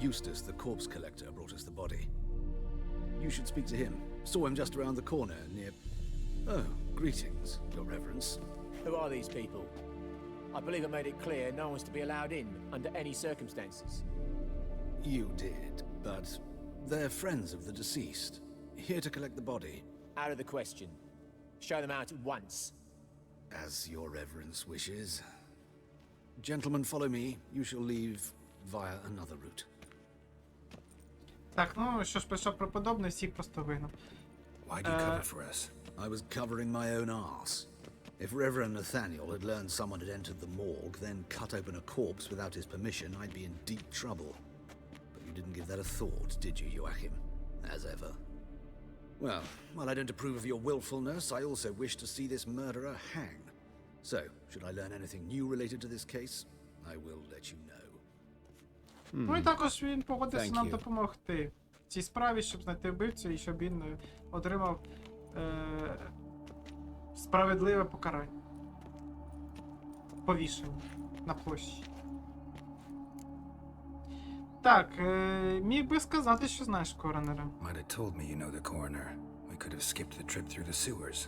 Eustace, the corpse collector, brought us the body. You should speak to him. Saw him just around the corner near... Oh, greetings, Your Reverence. Who are these people? I believe I made it clear no one's to be allowed in under any circumstances. You did, but they're friends of the deceased. Here to collect the body. Out of the question. Show them out at once. As Your Reverence wishes. Gentlemen, follow me. You shall leave via another route. Так, ну, що ж прийшов преподобний, всіх просто вигнав. Why'd you cover for us? I was covering my own arse. If Reverend Nathaniel had learned someone had entered the morgue, then cut open a corpse without his permission, I'd be in deep trouble. But you didn't give that a thought, did you, Joachim? As ever. Well, while I don't approve of your willfulness, I also wish to see this murderer hang. So, should I learn anything new related to this case, I will let you know. Ну і також він погодився Thank нам you. допомогти в цій справі, щоб знайти вбивцю і щоб він отримав справедливе покарання. Повішення на площі. Так, міг би сказати, що знаєш коронера. Might have told me you know the coroner. We could have skipped the trip through the sewers.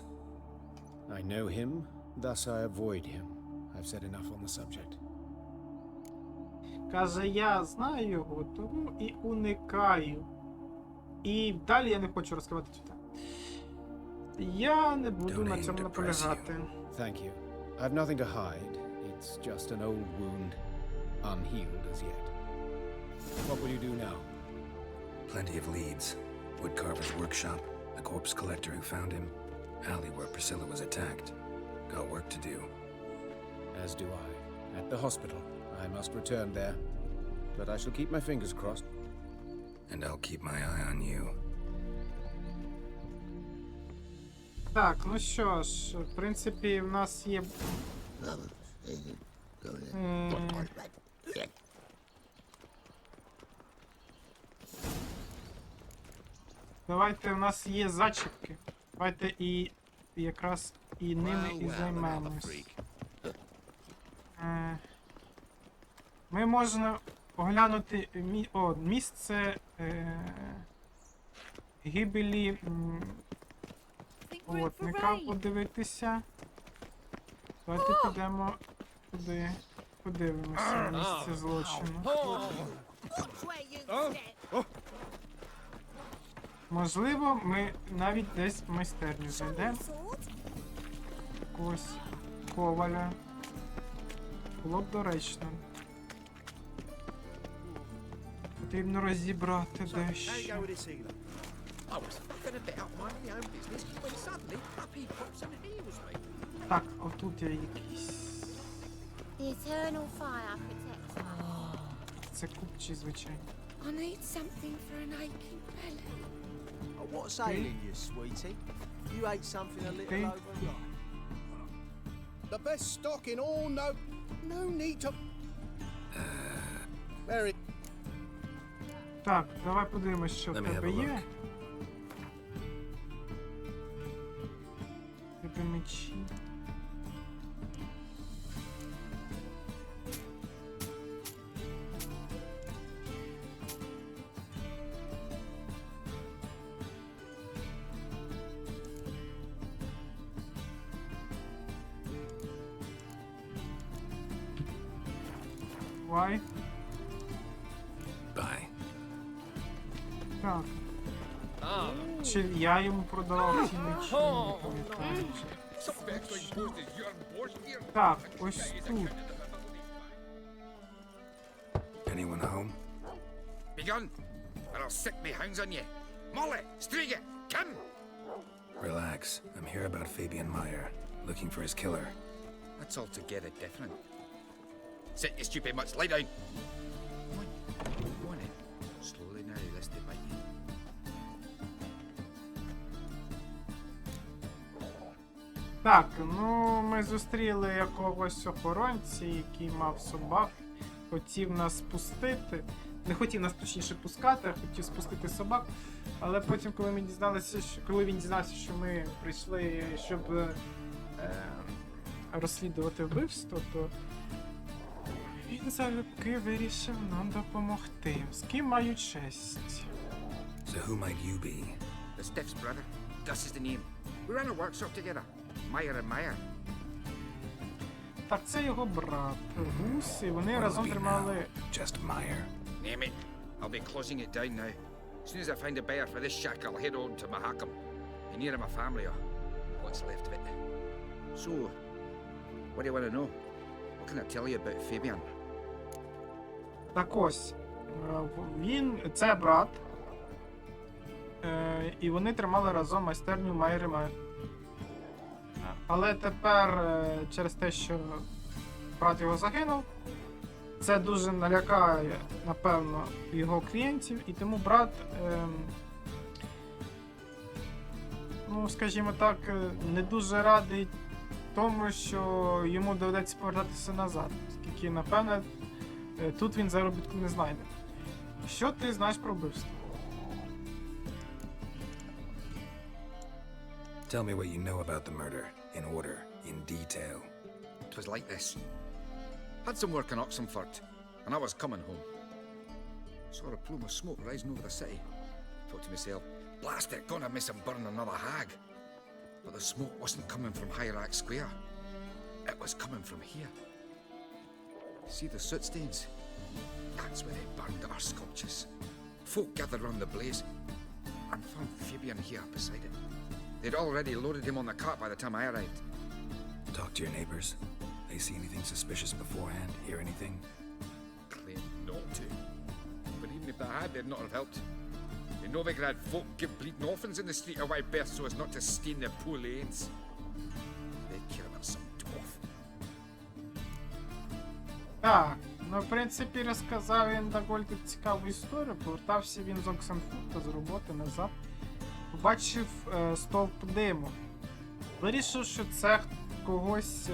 I know him, thus I avoid him. I've said enough on the subject. Каже, я знаю його, тому і уникаю. І далі я не хочу розкривати цю тему. Я не буду на цьому наполягати. Thank you. I've nothing to hide. It's just an old wound, unhealed as yet. What will you do now? Plenty of leads. Woodcarver's workshop, the corpse collector who found him, alley where Priscilla was attacked. Got work to do. As do I. At the hospital. I must return there. But I shall keep my fingers crossed. And I'll keep my eye on you. Так, ну що ж, в принципі, в нас є... Давайте, у нас є зачіпки. Давайте і якраз і ними і займемось. Ми можемо оглянути місце гибелі плотника, подивитися. Давайте підемо туди, подивимося на місце злочину. Можливо, ми навіть десь в майстерню зайдемо. Якогось коваля. Було б доречно. Потрібно розібрати дещо. Так, отут є якийсь. Це купчі, звичайно. I need something for an aching belly. What's ailing you, sweetie? You ate something a little overripe. The best stock in all, no need to... Very... Так, давай подивимось, що в Let me have тебе a є. look. Тебе мечі. Бувай. Bye. Так. Чи я йому продавав ці мечі, не пам'ятаю. Так, ось тут. Anyone home? Begun, or I'll sick me hounds on you. Molly, Striga, come! Relax. I'm here about Fabian Meyer, looking for his killer. That's altogether different. Sit, you stupid mutts, lie down. Go on in. Slowly now, lest they bite you. Так, ну ми зустріли якогось охоронця, який мав собак. Хотів нас пустити. Не хотів нас точніше пускати, а хотів спустити собак. Але потім, коли він дізнався, що ми прийшли, щоб розслідувати вбивство, то він залюбки вирішив нам допомогти. З ким маю честь? So who might you be? The Stiff's brother. Gus is the name. We ran a workshop together. Meyer and Meyer. Так, це його брат, Гус, і вони What разом will be тримали... now? Just Meyer. Name it. I'll be closing it down now. As soon as I find a buyer for this shack, I'll head on to Mahakam. Be near my family, or what's left of it. So, what do you want to know? What can I tell you about Fabian? Так ось, це брат, і вони тримали разом майстерню Майер і Майер. Але тепер, через те, що брат його загинув, це дуже налякає, напевно, його клієнтів, і тому брат, ну, скажімо так, не дуже радий тому, що йому доведеться повертатися назад, оскільки, напевне, тут він заробітку не знайде. Що ти знаєш про вбивство? Tell me what you know about the murder, in order, in detail. It was like this. Had some work in Oxenford, and I was coming home. Saw a plume of smoke rising over the city. Thought to myself, blast it, gonna miss him burn another hag. But the smoke wasn't coming from Hierarch Square. It was coming from here. See the soot stains? That's where they burned our sculptures. Folk gathered round the blaze and found Fabian here beside it. They'd already loaded him on the cart by the time I arrived. Talk to your neighbors. They see anything suspicious beforehand? Hear anything? Claimed not to. But even if they had, they'd not have helped. In Novigrad, folk give bleeding orphans in the street a wide berth so as not to stain their poor lanes. They care about some dwarf. Так, ну, в принципі, розказав він доволі цікаву історію. Повертався він з Оксенфурта з роботи назад. Побачив стовп диму. Вирішив, що це когось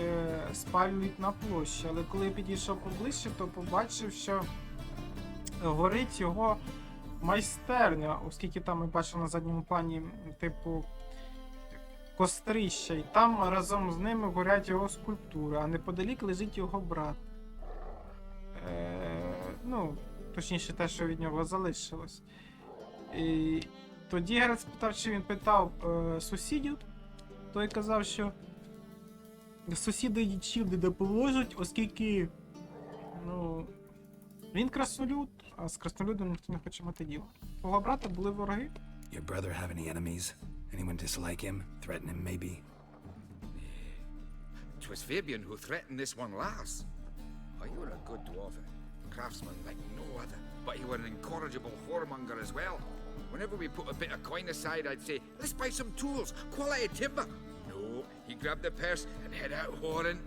спалюють на площі. Але коли підійшов поближче, то побачив, що горить його майстерня, оскільки там ми бачимо на задньому плані, типу, кострища. І там разом з ними горять його скульптури, а неподалік лежить його брат. Ну, точніше те, що від нього залишилось. І тоді Геральт спитав, чи він питав сусідів. Той казав, що сусіди нічим не допоможуть, оскільки, ну, він краснолюд, а з краснолюдом ніхто не хоче мати діло. Твого брата були вороги. Your brother have any enemies? Anyone dislike him? Threaten him, maybe? It was Fabian who threatened this one last. Oh, you were a good dwarf, craftsman like no other. But you were an incorrigible whoremonger as well. Whenever we put a bit of coin aside, I'd say, let's buy some tools, quality timber. No, he grabbed the purse and head out whoring.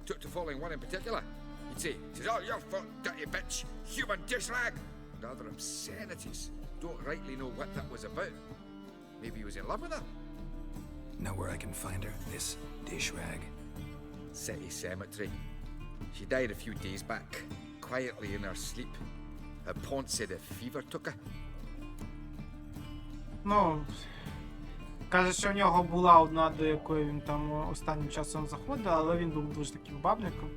Took to following one in particular. He'd say, "'Tis all your fault, dirty bitch, human dish rag." And other obscenities. Don't rightly know what that was about. Maybe he was in love with her. Know where I can find her? This dish rag? City cemetery. She died a few days back, quietly in her sleep. Her pawn said a fever took her. Ну, каже, що в нього була одна, до якої він там останнім часом заходив, але він був дуже таким бабником.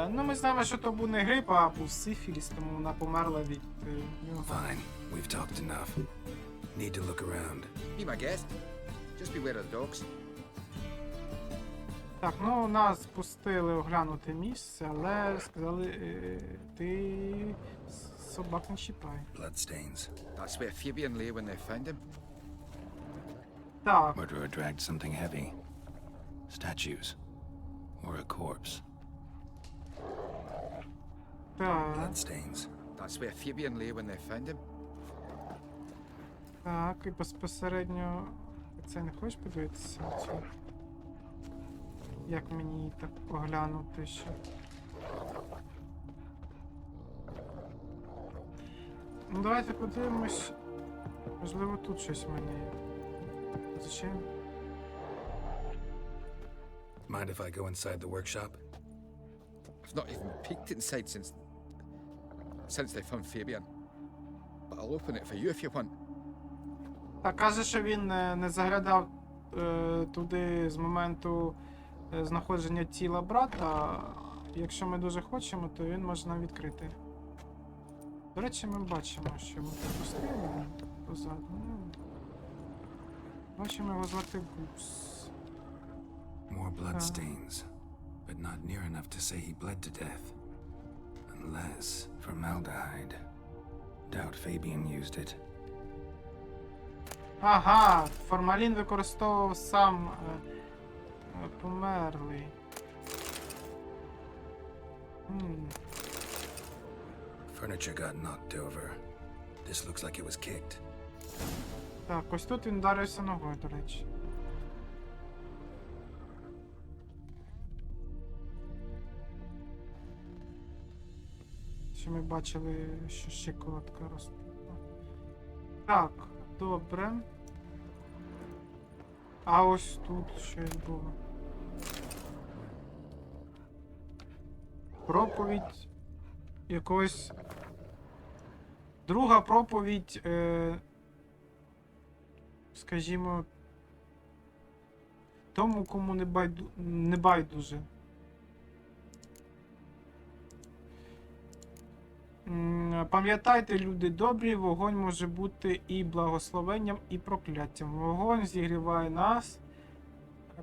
Ну, ми знаємо, що то був не грип, а був сифіліс, тому вона померла від нього. Fine, we've talked enough. Need to look around. Be my guest. Just beware of the dogs. Так, ну нас пустили оглянути місце, але сказали, ти собак не чіпай. Bloodstains. That's where Fabian lay when they found him. Так, Murderer dragged something heavy. Statues. Or a corpse. так, Bloodstains. That's where Fabian lay when they found him. так, і безпосередньо це не хочеш подивитися? Чи як мені так оглянути ще? Ну давайте подивимось. Можливо, тут щось в мене є. Зачем? Mind if I go inside the workshop? I've not even peeked inside since they found Fabian. But I'll open it for you if you want. Так, каже, що він не заглядав туди з моменту знаходження тіла брата. Якщо ми дуже хочемо, то він може нам відкрити. До речі, ми бачимо, що ми пропустили позаду. Ну, бачимо, його звати Гупс. More bloodstains. But not near enough to say he bled to death. Unless formaldehyde. Doubt Fabian used it. Ага, формалін використовував сам померлий. Furniture got knocked over. This looks like it was kicked. Так, ось тут він вдарився ногою, до речі. Що ми бачили, що щиколотка росте. Так, добре. А ось тут щось було. Проповідь якогось. Друга проповідь, скажімо, тому, кому не байдуже. Пам'ятайте, люди добрі, вогонь може бути і благословенням, і прокляттям. Вогонь зігріває нас,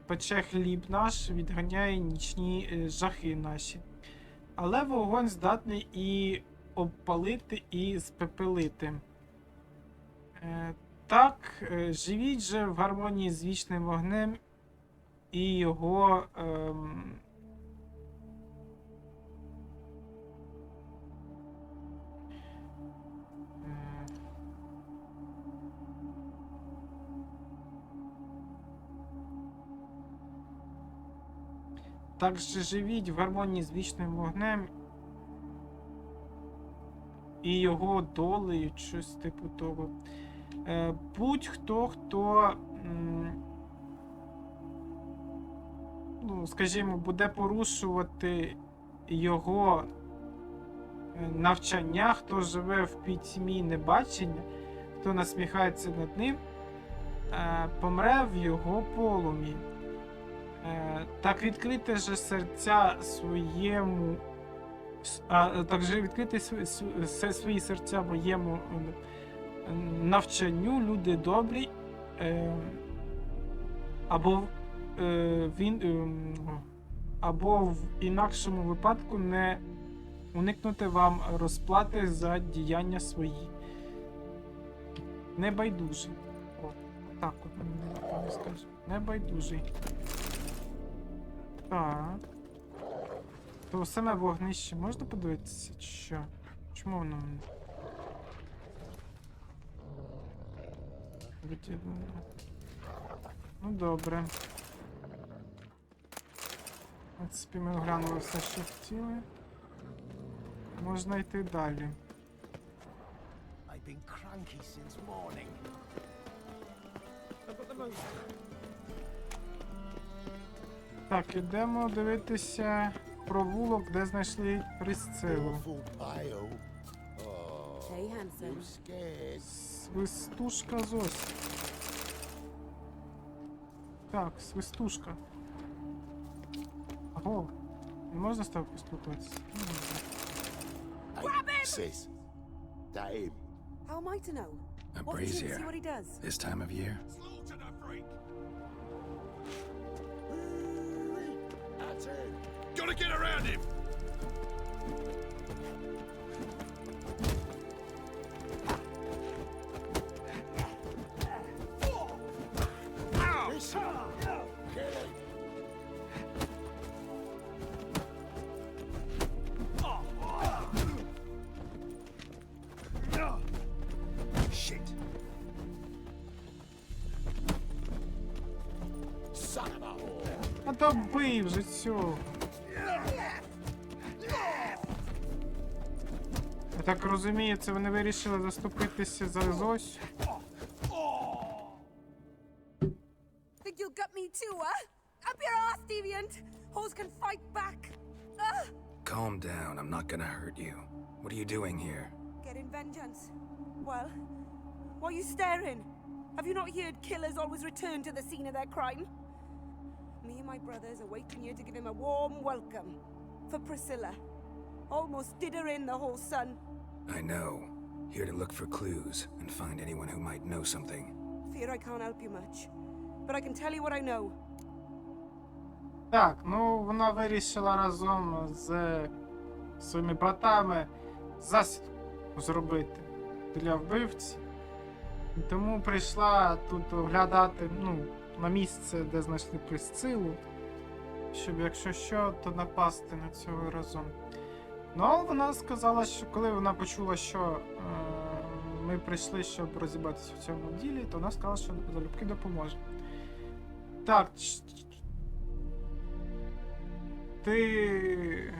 пече хліб наш, відганяє нічні жахи наші. Але вогонь здатний і обпалити, і спепелити. Так, живіть же в гармонії з вічним вогнем і його так же живіть в гармонії з вічним вогнем і його долею, щось типу того. Будь-хто, хто, ну, скажімо, буде порушувати його навчання, хто живе в пітьмі небачення, хто насміхається над ним, помре в його полум'ї. Так відкрити же серця своєму, так же відкрити свої серця моєму навчанню, люди добрі, або в інакшому випадку не уникнути вам розплати за діяння свої. Небайдужий. О, так от мені скажу. Небайдужий. Так. То саме вогнище можна подивитися, чи що? Чому воно мене? Ну добре. В принципі, ми оглянули все, що хотіли. Можна йти далі. Так, ідемо дивитися провулок, де знайшли Присцилу. Свистушка Зось. Так, свистушка. Ого, не можна з тобою поспілкуватися? How am I to know? A What is it? brazier. See what he does. This time of year. Gotta get around him! Shit. Son of a whore. А то бий вже цього. Я так розумію, це вони вирішили заступитися за Зось. Think you'll gut me too, huh? Up your ass, deviant! Hoes can fight back! Calm down, I'm not gonna hurt you. What are you doing here? Getting vengeance. Well, why are you staring? Have you not heard killers always return to the scene of their crime? Me and my brothers are waiting here to give him a warm welcome. For Priscilla. Almost did her in the whole son. I know. Here to look for clues and find anyone who might know something. Fear I can't help you much. But I can tell you what I know. Так, ну вона вирішила разом з своїми братами засідку зробити для вбивці. І тому прийшла тут оглядати, ну, на місце, де знайшли Присцилу, щоб якщо що, то напасти на цього разом. Ну, але вона сказала, що коли вона почула, що ми прийшли, щоб розібратися в цьому ділі, то вона сказала, що залюбки допоможе. Так, ти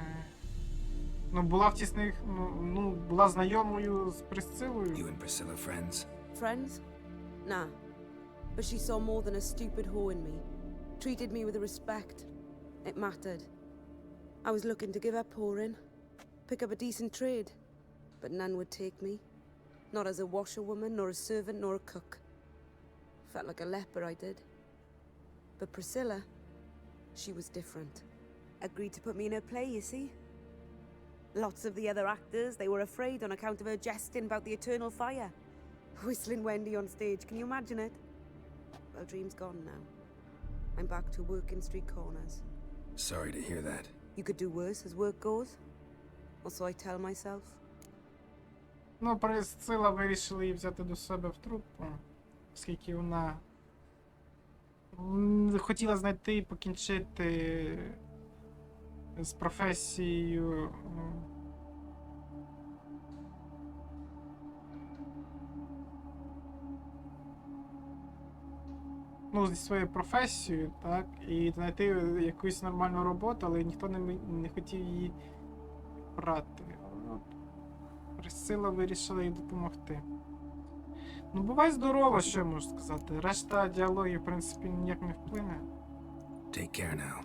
ну, була в тісних, ну, була знайомою з Присцилою? You and Priscilla friends? Friends? Nah. But she saw more than a stupid whore in me. Treated me with respect. It mattered. I was looking to give up whoring. Pick up a decent trade. But none would take me. Not as a washerwoman, nor a servant, nor a cook. Felt like a leper, I did. But Priscilla, she was different. Agreed to put me in her play, you see? Lots of the other actors, they were afraid on account of her jesting about the eternal fire. Whistling Wendy on stage, can you imagine it? Well, dream's gone now. I'm back to working street corners. Sorry to hear that. You could do worse as work goes. Or so I tell myself. Ну, Присцила вирішила її взяти до себе в труппу, оскільки вона хотіла знайти і покінчити з професією ну, зі своєю професією, так, і знайти якусь нормальну роботу, але ніхто не хотів її брати. От, Присцила вирішила їй допомогти. Ну, бувай здорова, що я можу сказати. Решта діалогів, в принципі, ніяк не вплине. Take care now.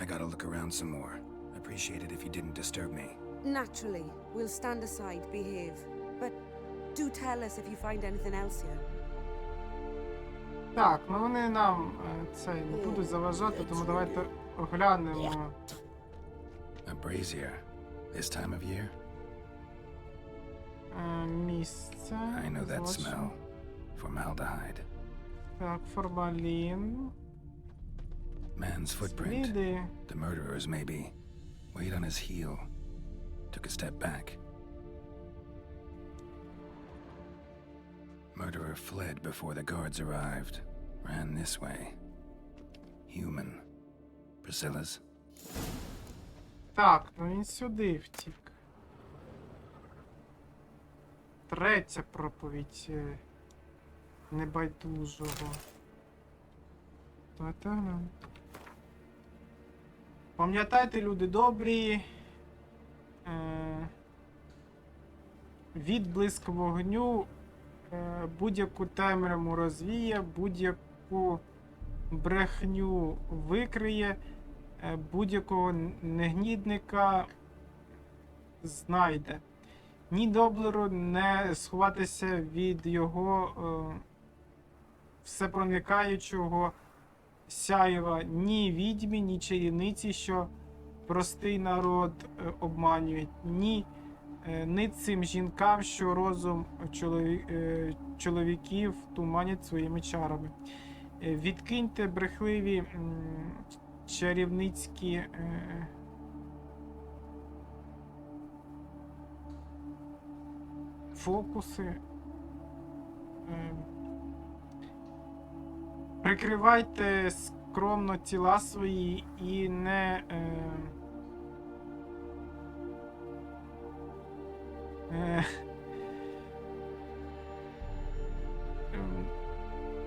I gotta look around some more. Appreciate it if you didn't disturb me. Naturally, we'll stand aside, behave. But do tell us if you find anything else here. Так, ну вони нам це не будуть заважати, тому давайте оглянемо. A brazier. This time of year? Місце. I know that злочин. smell. Formaldehyde. Так, формалін. Man's footprint. Сліди. The murderer's maybe. Weight on his heel. Took a step back. Murderer fled before the guards arrived. Ran this way. Human. Priscilla's. Так, ну він сюди втік. Третя проповідь небайдужого. Та-та-та. Пам'ятайте, люди добрі, відблиск вогню будь-яку темряву розвіє, будь-яку брехню викриє, будь-якого негідника знайде. Ні доблеру не сховатися від його всепроникаючого сяєва, ні відьмі, ні чарівниці, що простий народ обманюють, ні ницим жінкам, що розум чоловіків туманять своїми чарами. Відкиньте брехливі чарівницькі фокуси. Прикривайте скромно тіла свої і не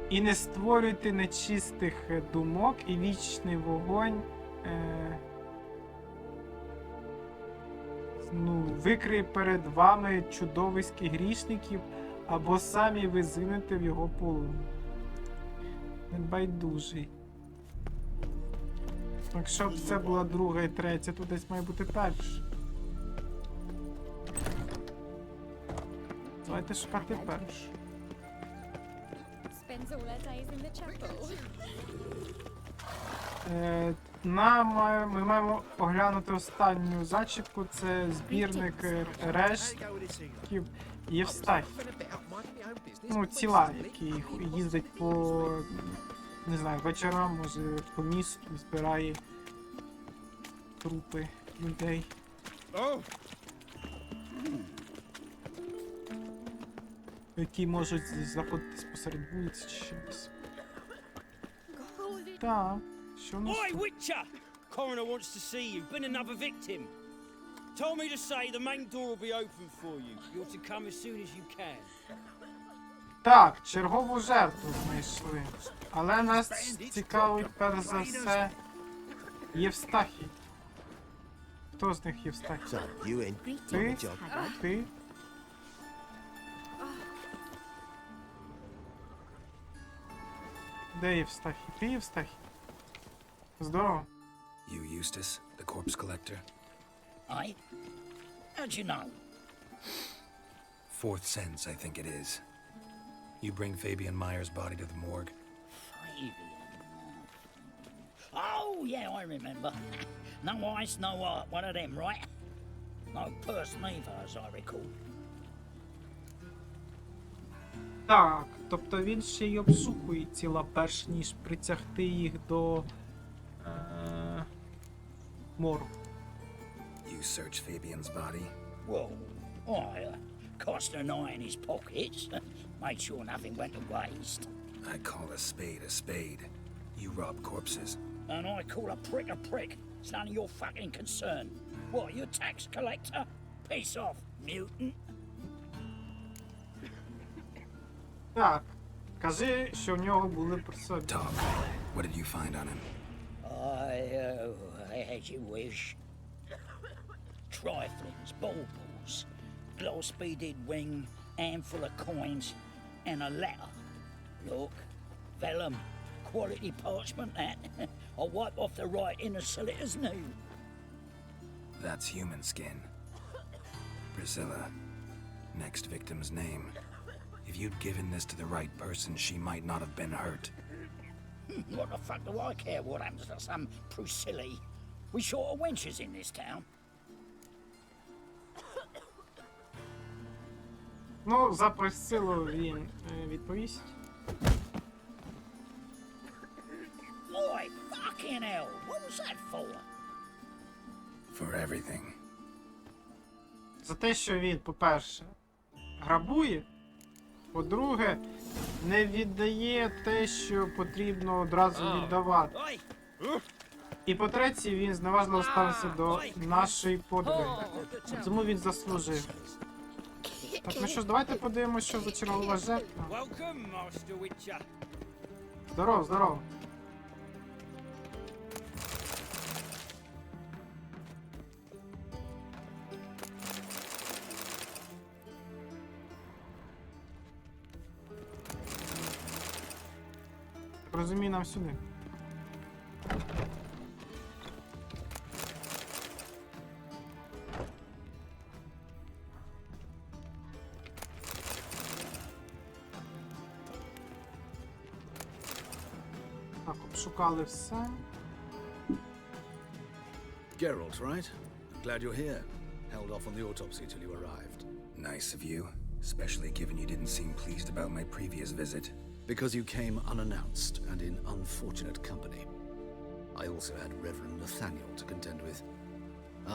і не створюйте нечистих думок, і вічний вогонь викриє перед вами чудовиських грішників, або самі ви згинете в його полум'ї. Небайдужий. Якщо б це була друга і третя, то десь має бути перша. Давайте шукати першу. Ми маємо оглянути останню зачіпку, це збірник рештків Євстахії. Ну, тіла, які їздять по, не знаю, вечорам, може, по місту, збирає трупи людей. Які можуть знаходитись посеред вулиці чи щось. Так, що у нас Oi, тут? Witcher! Coroner wants to see you. Been another victim. Told me to say the main door will be open for you. You're to come as soon as you can. Так, чергову жертву знайшли. Але нас цікавить перш за все Євстахій. Хто з них Євстахій? Ти? Ти? Де Євстахій? Ти Євстахій? Здорово. You Eustace, the corpse collector? Aye? How'd you know? Fourth sense, I think it is. You bring Fabian Meyer's body to the morgue. Fabian. Oh, yeah, I remember. No eyes, no heart. One of them, right? No purse neither, as I recall. Так, тобто він ще й обшукує тіла, перш ніж притягти їх до моргу. You search Fabian's body? Well, I cast an eye in his pockets, made sure nothing went to waste. I call a spade. You rob corpses. And I call a prick. It's none of your fucking concern. What, you a tax collector? Piss off, mutant. Так, кажи, що в нього були при собі. Dog, what did you find on him? As you wish. Triflings, baubles, glass-beaded ring, handful of coins, and a letter. Look, vellum, quality parchment that. I'll wipe off the writing and sell it as new. That's human skin. Priscilla, next victim's name. If you'd given this to the right person, she might not have been hurt. What the fuck do I care what happens to some Priscilla? We short of wenches in this town. Ну, за Присцилу він відповість. Oi, fucking hell, what was that for? For everything. За те, що він, по-перше, грабує, по-друге, не віддає те, що потрібно одразу віддавати. І по-третє, він зневажливо ставився до нашої подруги. Тому він заслужив. Так, ну що ж, давайте подивимося, що за чергова жертва. Welcome, Master Witcher. Здорово, здорово. Розумію, нам сюди. Так, обшукали все. Geralt, right? Glad you're here. Held off on the autopsy till you arrived. Nice of you, especially given you didn't seem pleased about my previous visit. Because you came unannounced and in unfortunate company. I also had Reverend Nathaniel to contend with.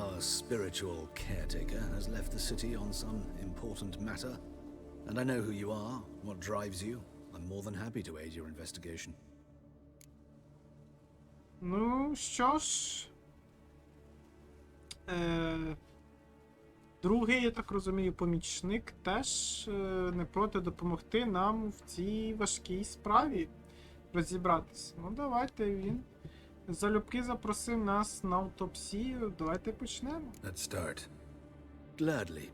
Our spiritual caretaker has left the city on some important matter, and I know who you are, what drives you. I'm more than happy to aid your investigation. Ну, що ж... Другий, я так розумію, помічник теж не проти допомогти нам в цій важкій справі розібратися. Ну, давайте, він залюбки запросив нас на автопсію. Давайте почнемо. Let's start. Gladly.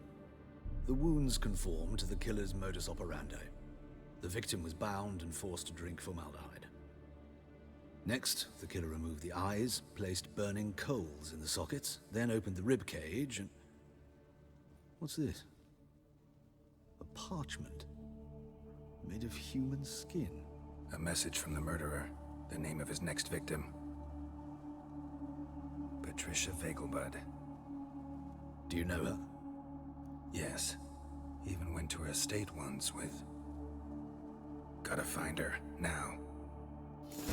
The wounds conform to the killer's modus operandi. The victim was bound and forced to drink formaldehyde. Next, the killer removed the eyes, placed burning coals in the sockets, then opened the rib cage and... What's this? A parchment made of human skin. A message from the murderer. The name of his next victim. Patricia Vegelbud. Do you know her? Yes. Even went to her estate once with... Gotta find her, now.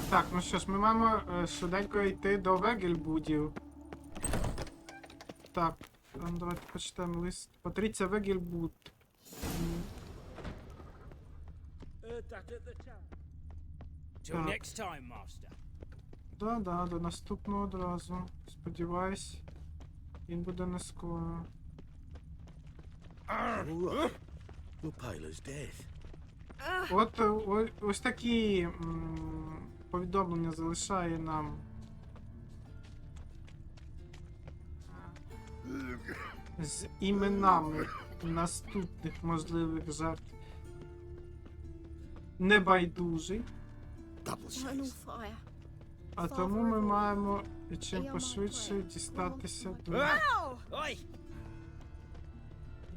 Так, ну що ж, ми маємо швиденько йти до Вегельбудів. Так, давайте почитаємо лист. Патріція Вегельбуд. Till next time, master. Да, до наступного одразу. Сподіваюсь, він буде не скоро. Your Paler's death. От ось такі повідомлення залишає нам з іменами наступних можливих жертв. Небайдужий. А тому ми маємо чим пошвидше дістатися до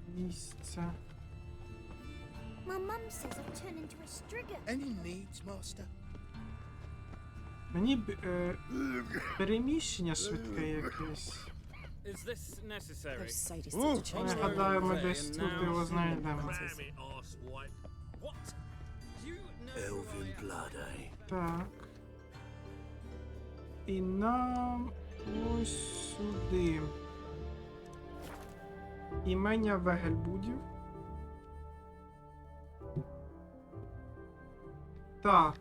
місця. My mum says I've turned into a striga. Any needs, master? Мені б переміщення швидке якесь. Is this necessary? Those sadists need to change Я their гадаю, ми десь тут його знайдемо. Elven blood, eh? Так. І нам ось сюди. Імення Вегельбудів. Так.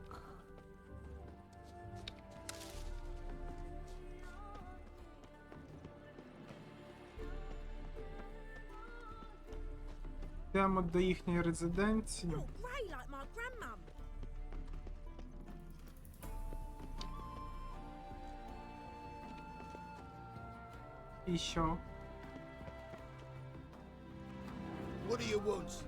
Йдемо до їхньої резиденції. І що? What do you want?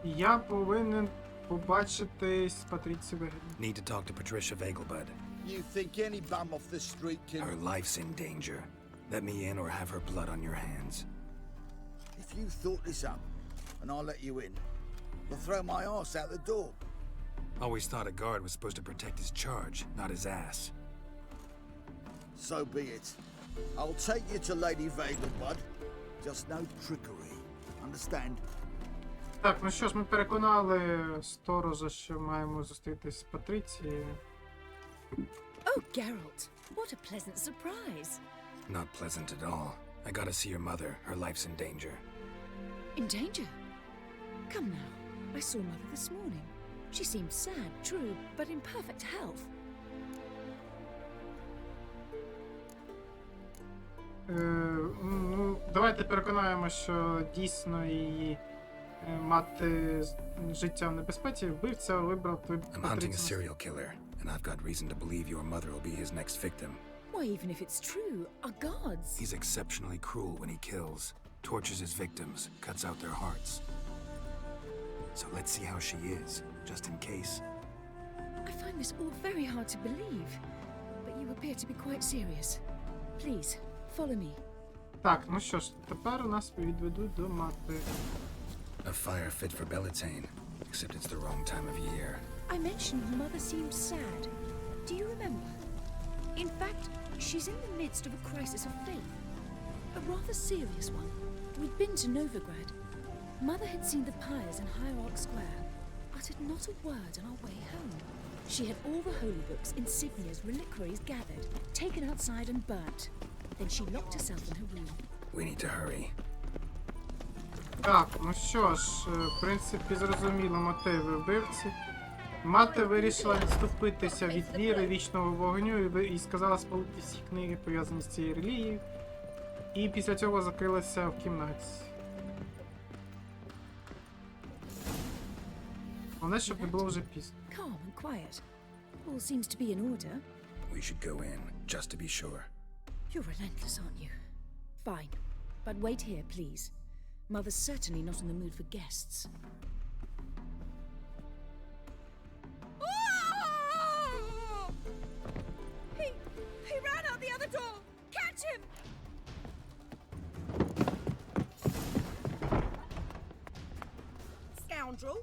Я повинен побачитись з Патріцією Вегельбуд. Need to talk to Patricia Vegelbud. You think any bum off the street can... Her life's in danger. Let me in or have her blood on your hands. If you thought this up, and I'll let you in, you'll throw my ass out the door. Always thought a guard was supposed to protect his charge, not his ass. So be it. I'll take you to Lady Vegelbud. Just no trickery. Understand? Так, ну що ж, ми переконали сторожа, що маємо зустрітись з Патріцією. Oh, Geralt, what a pleasant surprise. Not pleasant at all. I gotta see your mother. Her life's in danger. In danger? Come now, I saw Mother this morning. She seemed sad, true, but in perfect health. Ну, давайте переконаємо, що дійсно її мати життя в небезпеці. Вбивця вибрав I'm hunting a serial killer, and I've got reason to believe your mother will be his next victim. Why, even if it's true, our guards... He's exceptionally cruel when he kills, tortures his victims, cuts out their hearts. So let's see how she is, just in case. I find this all very hard to believe, but you appear to be quite serious. Please, follow me. Так, ну що ж, тепер нас відведуть до мати. A fire fit for Bellatane, except it's the wrong time of year. I mentioned Mother seemed sad. Do you remember? In fact, she's in the midst of a crisis of faith. A rather serious one. We'd been to Novigrad. Mother had seen the pyres in Hierarch Square, uttered not a word on our way home. She had all the holy books, insignias, reliquaries gathered, taken outside and burnt. Then she locked herself in her room. We need to hurry. Так, ну що ж, в принципі, зрозуміло мотиви вбивці. Мати вирішила відступитися від віри вічного вогню і сказала спалити всі книги, пов'язані з цією релігією. І після цього закрилася в кімнаті. Головне, щоб не було вже пізно. Calm and quiet. All seems to be in order. We should go in, just to be sure. You're relentless, aren't you? Fine. But wait here, please. Mother's certainly not in the mood for guests. He ran out the other door! Catch him! Scoundrel!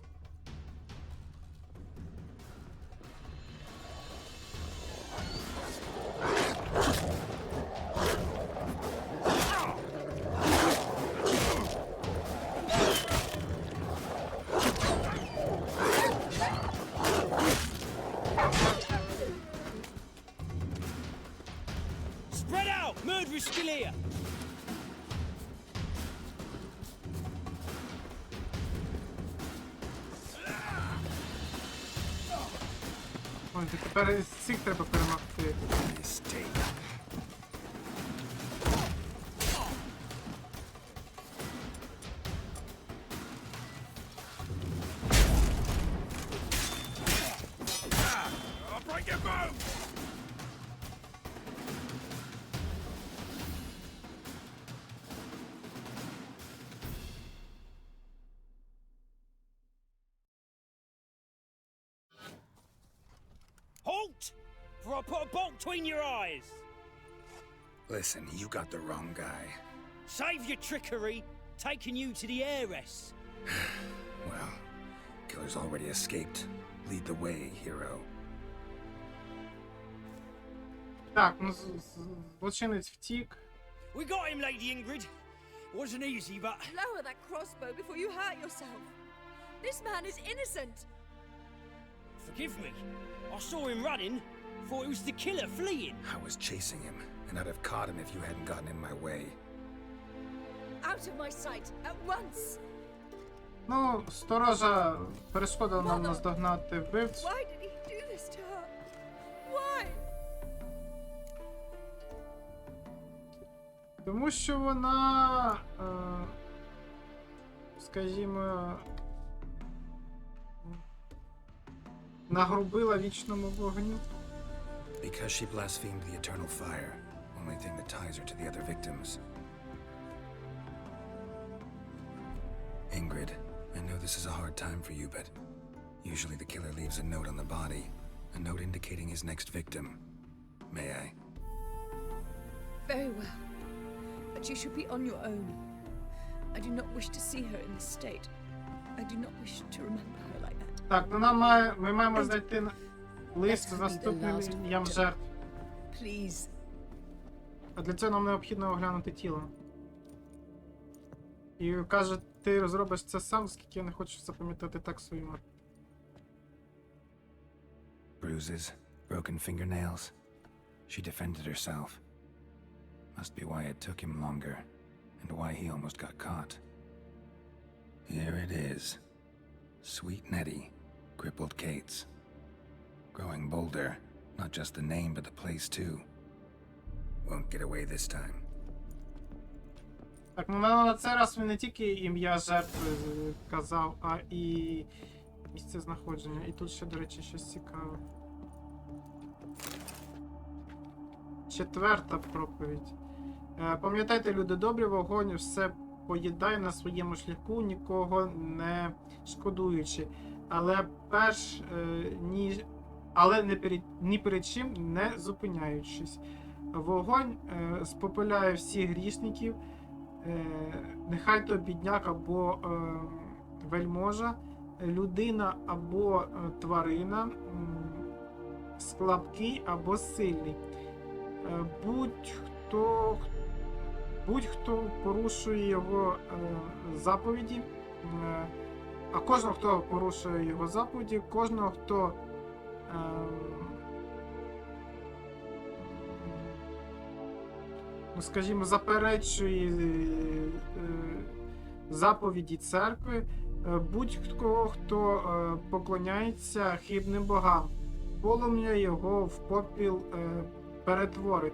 Spread out! Murderers still here! Ой, тепер цих треба перемогти. Halt! For I put a bolt between your eyes! Listen, you got the wrong guy. Save your trickery, taking you to the heiress. Well, killer's already escaped. Lead the way, hero. Так, ну злочинець втік. We got him, Lady Ingrid. Wasn't easy, but... Lower that crossbow before you hurt yourself. This man is innocent. Forgive me. I saw him running. Thought it was the killer fleeing. I was chasing him, and I'd have caught him if you hadn't gotten in my way. Out of my sight, at once. Ну, сторожа перешкодила нам наздогнати вбивцю. Why did he do this to her? Why? Тому що вона, скажімо, нагрубила вічному вогню. Because she blasphemed the eternal fire, only thing that ties her to the other victims. Ingrid, I know this is a hard time for you, but usually the killer leaves a note on the body, a note indicating his next victim. May I? Very well. But you should be on your own. I do not wish to see her in this state. I do not wish to remember her like that. Так, ну ми маємо знайти лист з наступним ім'ям жертв. Please. А для цього нам необхідно оглянути тіло. І каже, ти зробиш це сам, оскільки я не хочу запам'ятати так свою мать. Bruises, broken fingernails. She defended herself. Must be why it took him longer, and why he almost got caught. Here it is. Sweet Nettie, crippled Kate's. Growing bolder, not just the name but the place too. Won't get away this time. Так, ну на цей раз він не тільки ім'я жертви казав, а і місце знаходження. І тут ще, до речі, щось цікаве. 4-та проповідь. Пам'ятайте, люди добрі, вогонь все поїдає на своєму шляху, нікого не шкодуючи. Але ні перед чим не зупиняючись. Вогонь спопиляє всіх грішників, нехай то бідняк або вельможа, людина або тварина, слабкий або сильний. Будь-хто порушує його заповіді, а кожного, хто порушує його заповіді, кожного, хто ну, скажімо, заперечує заповіді церкви, будь-хто, хто поклоняється хибним богам. Полум'я його в попіл перетворить.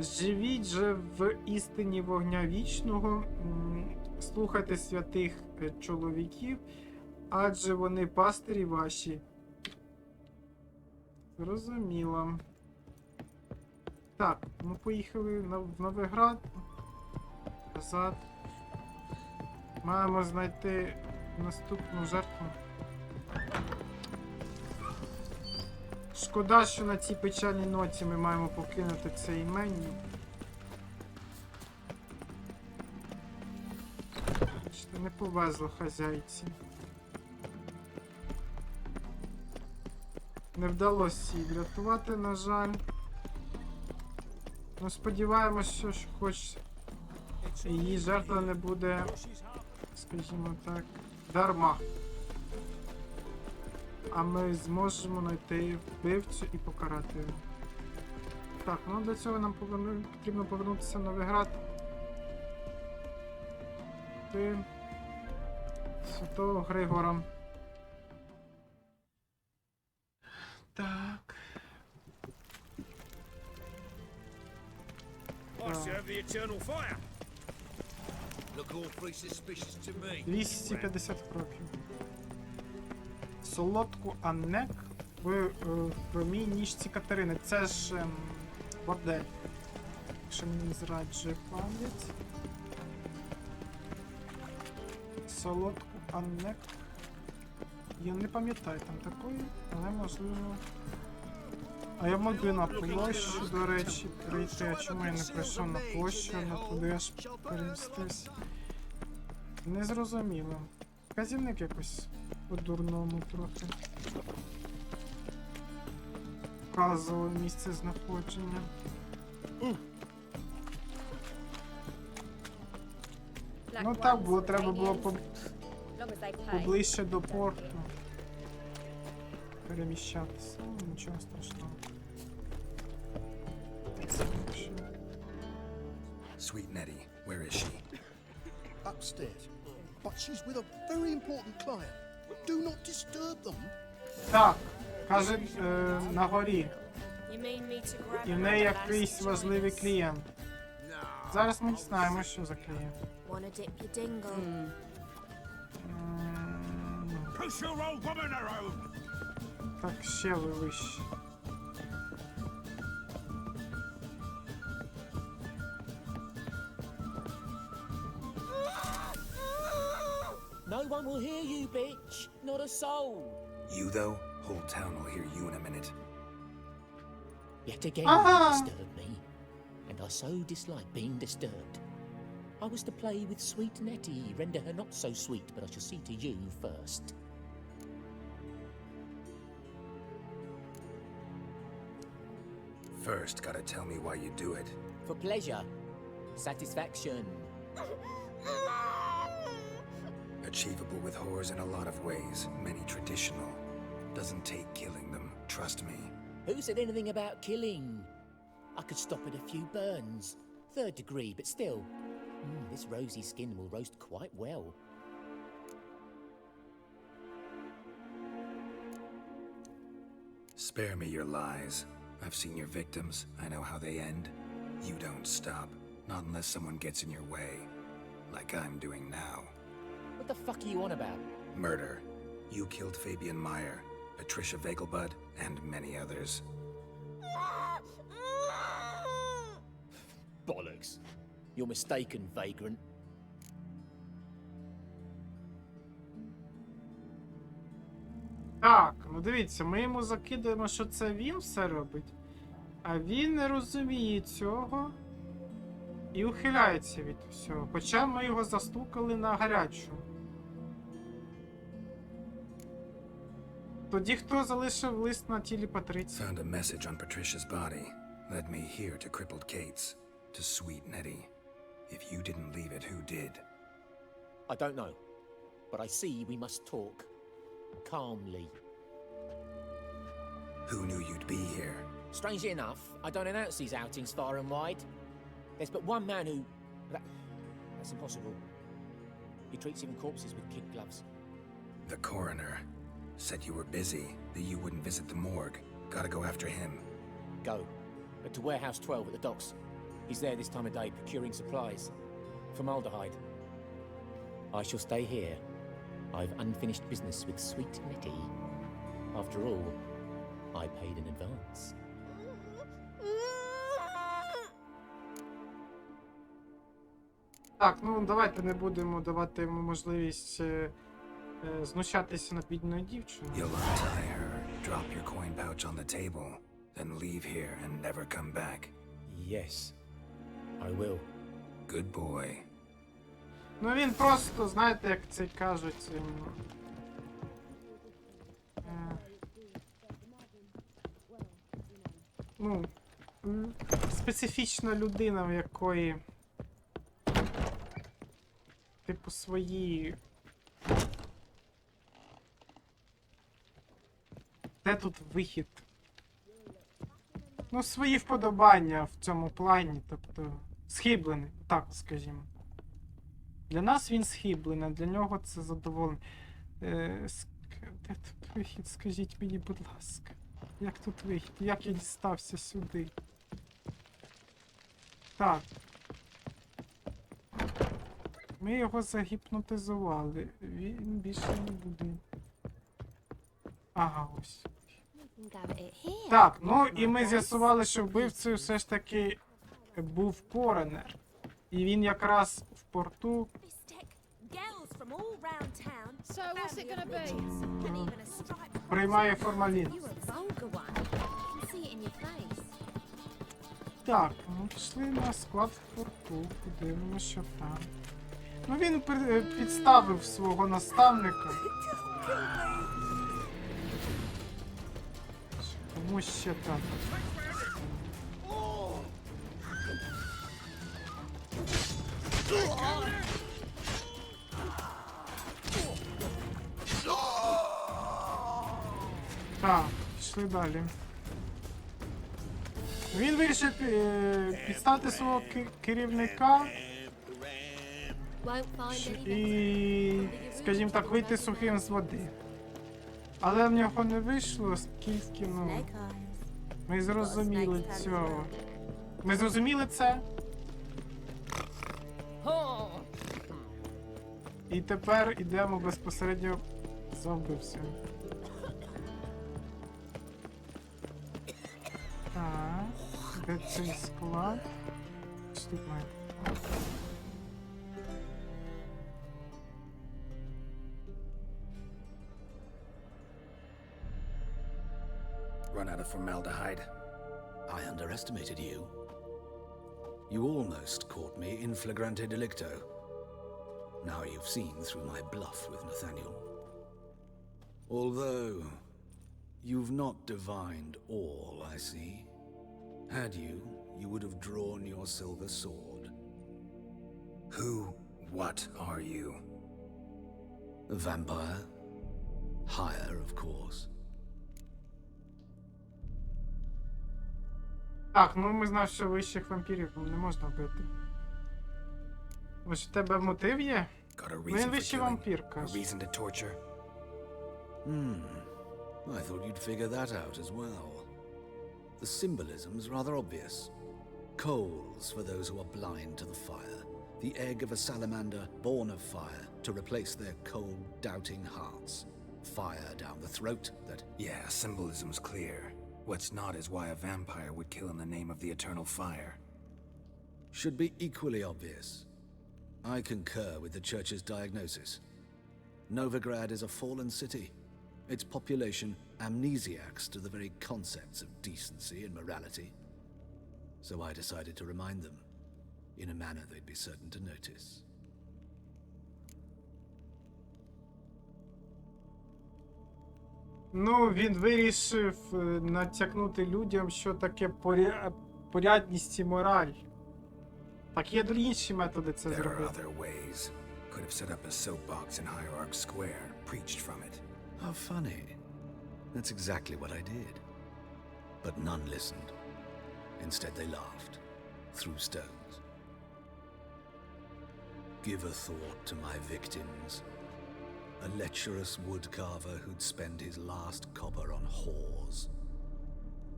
Живіть же в істині вогня вічного, слухайте святих чоловіків, адже вони пастирі ваші. Зрозуміло. Так, ми поїхали в Новиград. Назад. Маємо знайти наступну жертву. Шкода, що на цій печальній ноті ми маємо покинути це імення. Не повезло хазяйці. Не вдалося її врятувати, на жаль. Ну, сподіваємося, що хоч її жертва не буде, скажімо так, дарма. А ми зможемо знайти вбивцю і покарати його. Так, ну для цього нам потрібно повернутися в Новиград. Святого Григора. Так. Must you have the eternal fire? Look awfully suspicious to me. 250 кроків. Солодку Аннек в мій ніжці Катерини. Це ж бордель. Якщо мені не зраджує пам'ять. Солодку Аннек. Я не пам'ятаю там такої, але можливо. А я можу на площу, до речі, прийти. А чому я не прийшов на площу, а туди аж перемістився? Незрозуміло. Вказівник якось по-дурному трохи. Вказували місце знаходження. Ну так було, треба було поближче до порту переміщатися. Ну, нічого страшного. Sweet Nettie, where is she? Upstairs. But she's with a very important client. Do not disturb them. Так, каже, на горі. І в неї якийсь важливий клієнт. Зараз ми дізнаємо, що за клієнт. Так, ще ви вище. No one will hear you, bitch. Not a soul. You, though? Whole town will hear you in a minute. Yet again you disturb me, and I so dislike being disturbed. I was to play with sweet Nettie, render her not so sweet, but I shall see to you first. First, gotta tell me why you do it. For pleasure, satisfaction. Achievable with whores in a lot of ways, many traditional. Doesn't take killing them, trust me. Who said anything about killing? I could stop at a few burns. 3rd degree, but still. This rosy skin will roast quite well. Spare me your lies. I've seen your victims. I know how they end. You don't stop. Not unless someone gets in your way. Like I'm doing now. What the fuck are you on about? Murder. You killed Fabian Meyer, Patricia Vegelbud, and many others. Bollocks. You're mistaken, vagrant. Так, ну дивіться, ми йому закидаємо, що це він все робить, а він не розуміє цього і ухиляється від всього. Хоча ми його застукали на гарячу. Тоді хто залишив лист на тілі Патриці? Found a message on Patricia's body. Led me here to crippled Kate's. To sweet Nettie. If you didn't leave it, who did? I don't know, but I see we must talk. Calmly. Who knew you'd be here? Strangely enough, I don't announce these outings far and wide. There's but one man who... That's impossible. He treats even corpses with kid gloves. The coroner said you were busy, that you wouldn't visit the morgue. Gotta go after him. Go. But to Warehouse 12 at the docks. He's there this time of day, procuring supplies. Formaldehyde. I shall stay here. I've unfinished business with sweet Nettie. After all, I paid in advance. Так, ну давайте не будемо давати йому можливість знущатися над бідною дівчиною. You'll untie her, drop your coin pouch on the table, then leave here and never come back. Yes, I will. Good boy. Ну він просто, знаєте, як це кажуть. Ну, специфічна людина, в якої типу свої... Де тут вихід? Ну, свої вподобання в цьому плані, тобто схиблений, так скажімо. Для нас він схиблений, для нього це задоволення. Де тут вихід, скажіть мені, будь ласка. Як тут вихід? Як я дістався сюди? Так. Ми його загіпнотизували. Він більше не буде. Ага, ось. Так, ну і ми з'ясували, що вбивцею все ж таки був коронер. І він якраз в порту приймає формалін. Так, ну пішли на склад в порту, подивимося, що там. Ну він підставив свого наставника. Кому ще так? Так, пішли далі. Він вирішив підставити свого керівника і, скажімо так, вийти сухим з води. Але в нього не вийшло, оскільки, ну, ми зрозуміли цього. Ми зрозуміли це. І тепер йдемо безпосередньо за вбивцем. Так, де цей склад? Що тут має? Run out of formaldehyde. I underestimated you. You almost caught me in flagrante delicto. Now you've seen through my bluff with Nathaniel. Although, you've not divined all, I see. Had you, you would have drawn your silver sword. What are you? A vampire. Higher, of course. Так, ну ми знаємо, що вищих вампірів не можна вбити. Ось у тебе мотив є? Він вищий вампір, каже. I thought you'd figure that out as well. The symbolism's rather obvious. Coals for those who are blind to the fire. The egg of a salamander born of fire to replace their cold, doubting hearts. Fire down the throat that... Yeah, symbolism's clear. What's not is why a vampire would kill in the name of the eternal fire. Should be equally obvious. I concur with the Church's diagnosis. Novigrad is a fallen city. Its population amnesiacs to the very concepts of decency and morality. So I decided to remind them, in a manner they'd be certain to notice. Ну, він вирішив натякнути людям, що таке порядність і мораль. Так є інші методи це зробити. Could have set up a soapbox in Hierarch Square, preached from it. How funny. That's exactly what I did. But none listened. Instead, they laughed, threw stones. Give a thought to my victims. A lecherous woodcarver who'd spend his last copper on whores.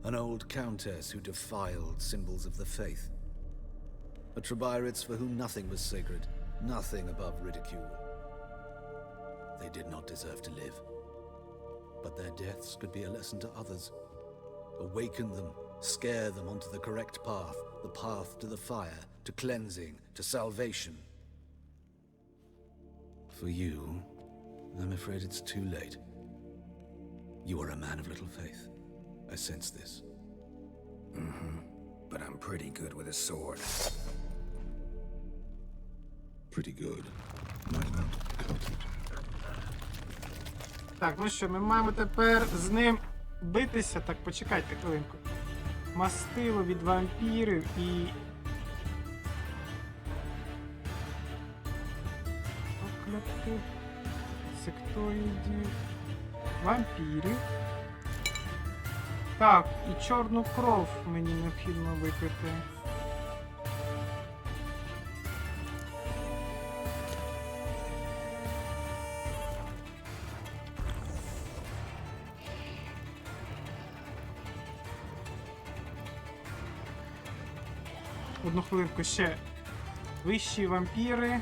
An old countess who defiled symbols of the faith. A Trebirates for whom nothing was sacred, nothing above ridicule. They did not deserve to live. But their deaths could be a lesson to others. Awaken them, scare them onto the correct path, the path to the fire, to cleansing, to salvation. For you, I'm afraid it's too late. You are a man of little faith. I sense this. Mm-hmm. But I'm pretty good with a sword. Pretty good. Might not cut it. Так, ну що, ми маємо тепер з ним битися. Так, почекайте хвилинку. Мастило від вампірів і... Оклятих, сектоїдів, вампірів. Так, і чорну кров мені необхідно випити. Одну хвилинку ще. Вищі вампіри.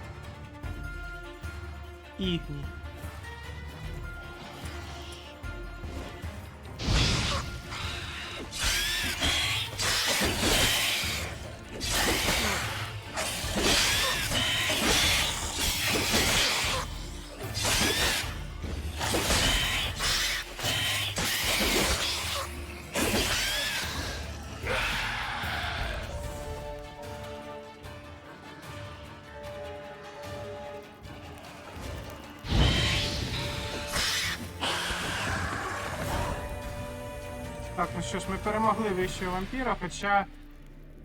Ігні. Так, ну що ж, ми перемогли вищого вампіра, хоча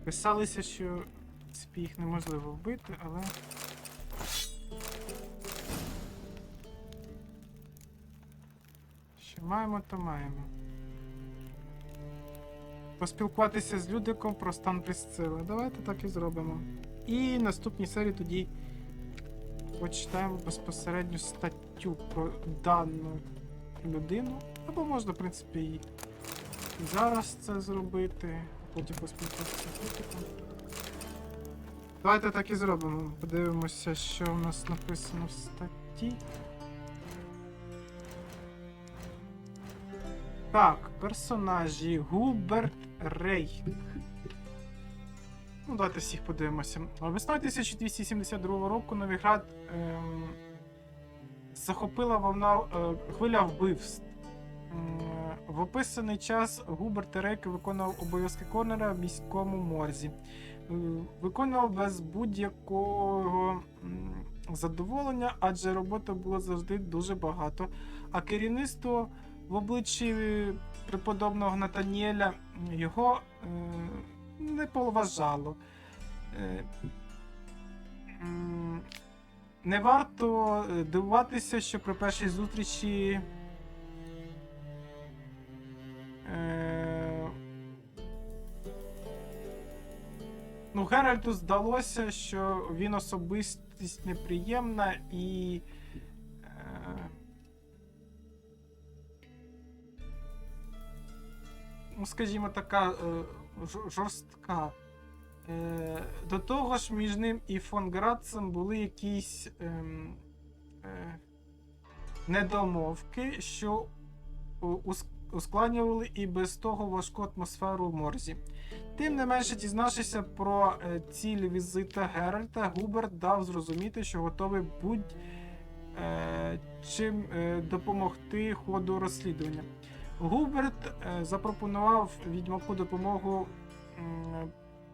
писалося, що їх неможливо вбити, але... Що маємо, то маємо. Поспілкуватися з Людиком про стан Присцили. Давайте так і зробимо. І в наступній серії тоді почитаємо безпосередньо статтю про дану людину. Або можна, в принципі, і зараз це зробити, потім поспілкуватися з Людиком. Давайте так і зробимо. Подивимося, що в нас написано в статті. Так, персонажі. Губерт Рейх. Ну, давайте всіх подивимося. Весною 1272 року Новиград захопила хвиля вбивств. В описаний час Губерт Рейх виконував обов'язки Конора в міському морзі. Виконував без будь-якого задоволення, адже роботи було завжди дуже багато. А керівництво в обличчі преподобного Натаніеля його не поважало. Не варто дивуватися, що при першій зустрічі Геральту здалося, що він особистість неприємна і скажімо, така жорстка. До того ж, між ним і фон Градцем були якісь недомовки, що ускладнювали і без того важку атмосферу в морзі. Тим не менше, дізнавшися про ціль візита Геральта, Губерт дав зрозуміти, що готовий будь-чим допомогти ходу розслідування. Губерт запропонував відьмаку допомогу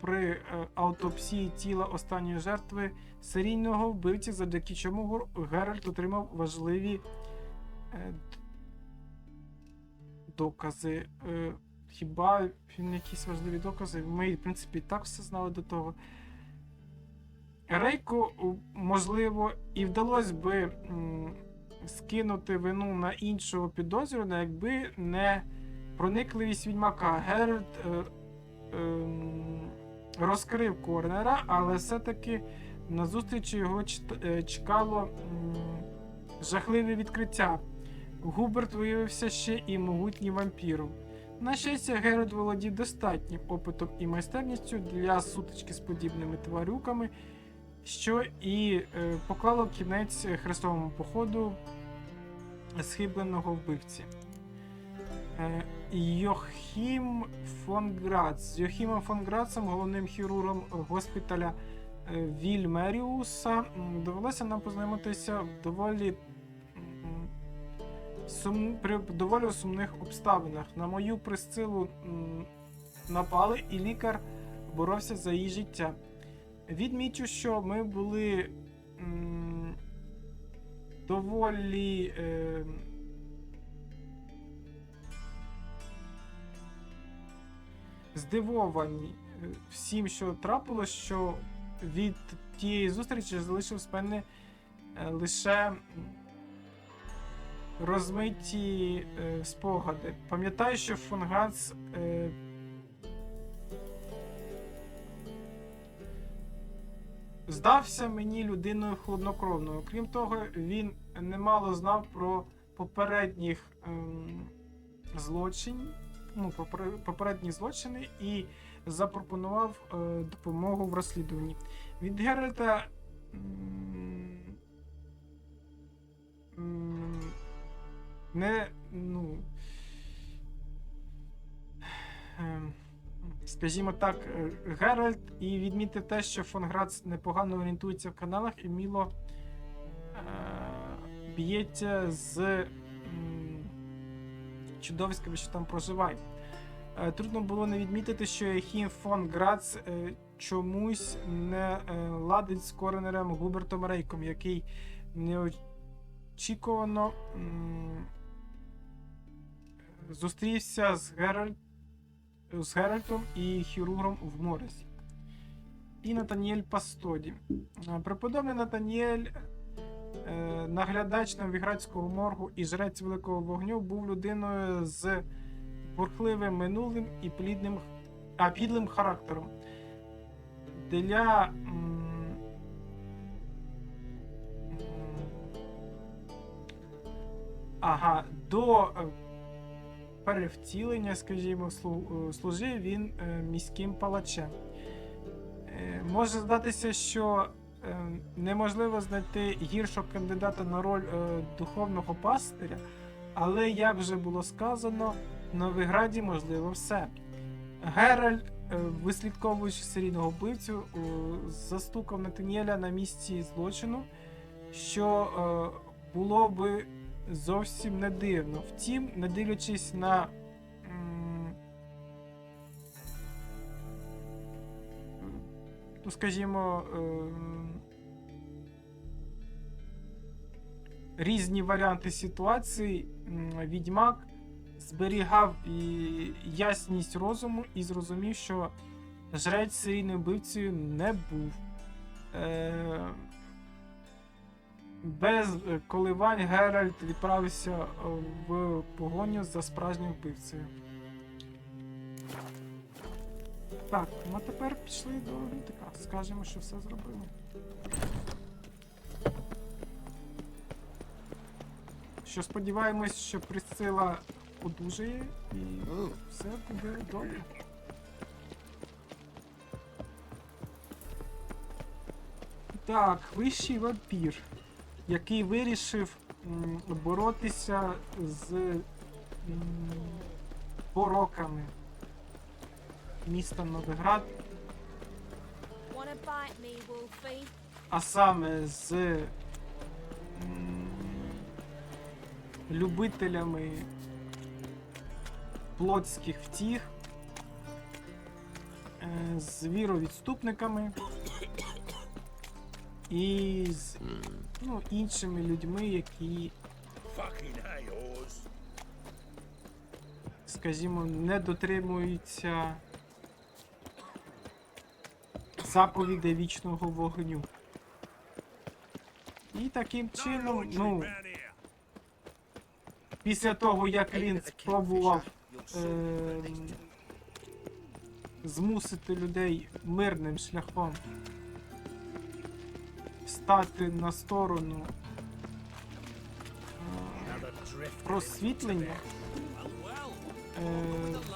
при аутопсії тіла останньої жертви серійного вбивці, завдяки чому Геральт отримав важливі докази. Хіба він якісь важливі докази? Ми, в принципі, і так все знали до того. Рейку, можливо, і вдалося би скинути вину на іншого підозрюваного, якби не проникливість відьмака. Геральт розкрив Корнера, але все-таки на зустрічі його чекало жахливе відкриття. Губерт виявився ще і могутнім вампіром. На щастя, Геральт володів достатнім опитом і майстерністю для сутички з подібними тварюками, що і поклало кінець хрестовому походу схибленого вбивці. Йохім фон Грац. З Йохімом фон Грацем, головним хірургом госпіталя Вільмеріуса, довелося нам познайомитися при доволі сумних обставинах. На мою Присцилу напали, і лікар боровся за її життя. Відмічу, що ми були доволі здивовані всім, що трапилось, що від тієї зустрічі залишив з мене лише розмиті спогади. Пам'ятаю, що фон Ганс здався мені людиною хладнокровною. Крім того, він немало знав про попередніх попередні злочини і запропонував допомогу в розслідуванні. Від Геральта скажімо так, Геральт і відмітив те, що фон Грац непогано орієнтується в каналах і вміло б'ється з чудовиськами, що там проживають. Трудно було не відмітити, що Йохім фон Грац чомусь не ладить з Корнером Губертом Рейком, який неочікувано зустрівся з Геральтом і хірургом в Моресі. І Натаніель Пастоді. Преподобний Натаніель, наглядач Новиградського моргу і жрець Великого Вогню, був людиною з бурхливим минулим і підлим характером. До перевтілення, скажімо, служив він міським палачем. Може здатися, що неможливо знайти гіршого кандидата на роль духовного пастиря, але, як вже було сказано, в Новиграді можливо все. Геральт, вислідковуючи серійного вбивцю, застукав Натаніеля на місці злочину, що було би зовсім не дивно. Втім, не дивлячись на скажімо, різні варіанти ситуації, відьмак зберігав ясність розуму і зрозумів, що жрець серійним вбивцею не був. Без коливань Геральт відправився в погоню за справжнім вбивцею. Так, ну а тепер пішли до Лютика. Скажемо, що все зробили. Що сподіваємось, що Присцила одужає і все буде добре. Так, вищий вампір, який вирішив боротися з пороками міста Новиград, а саме з любителями плотських втіх, з віровідступниками і з іншими людьми, які, скажімо, не дотримуються заповідей вічного вогню. І таким чином, після того, як він спробував змусити людей мирним шляхом стати на сторону просвітлення.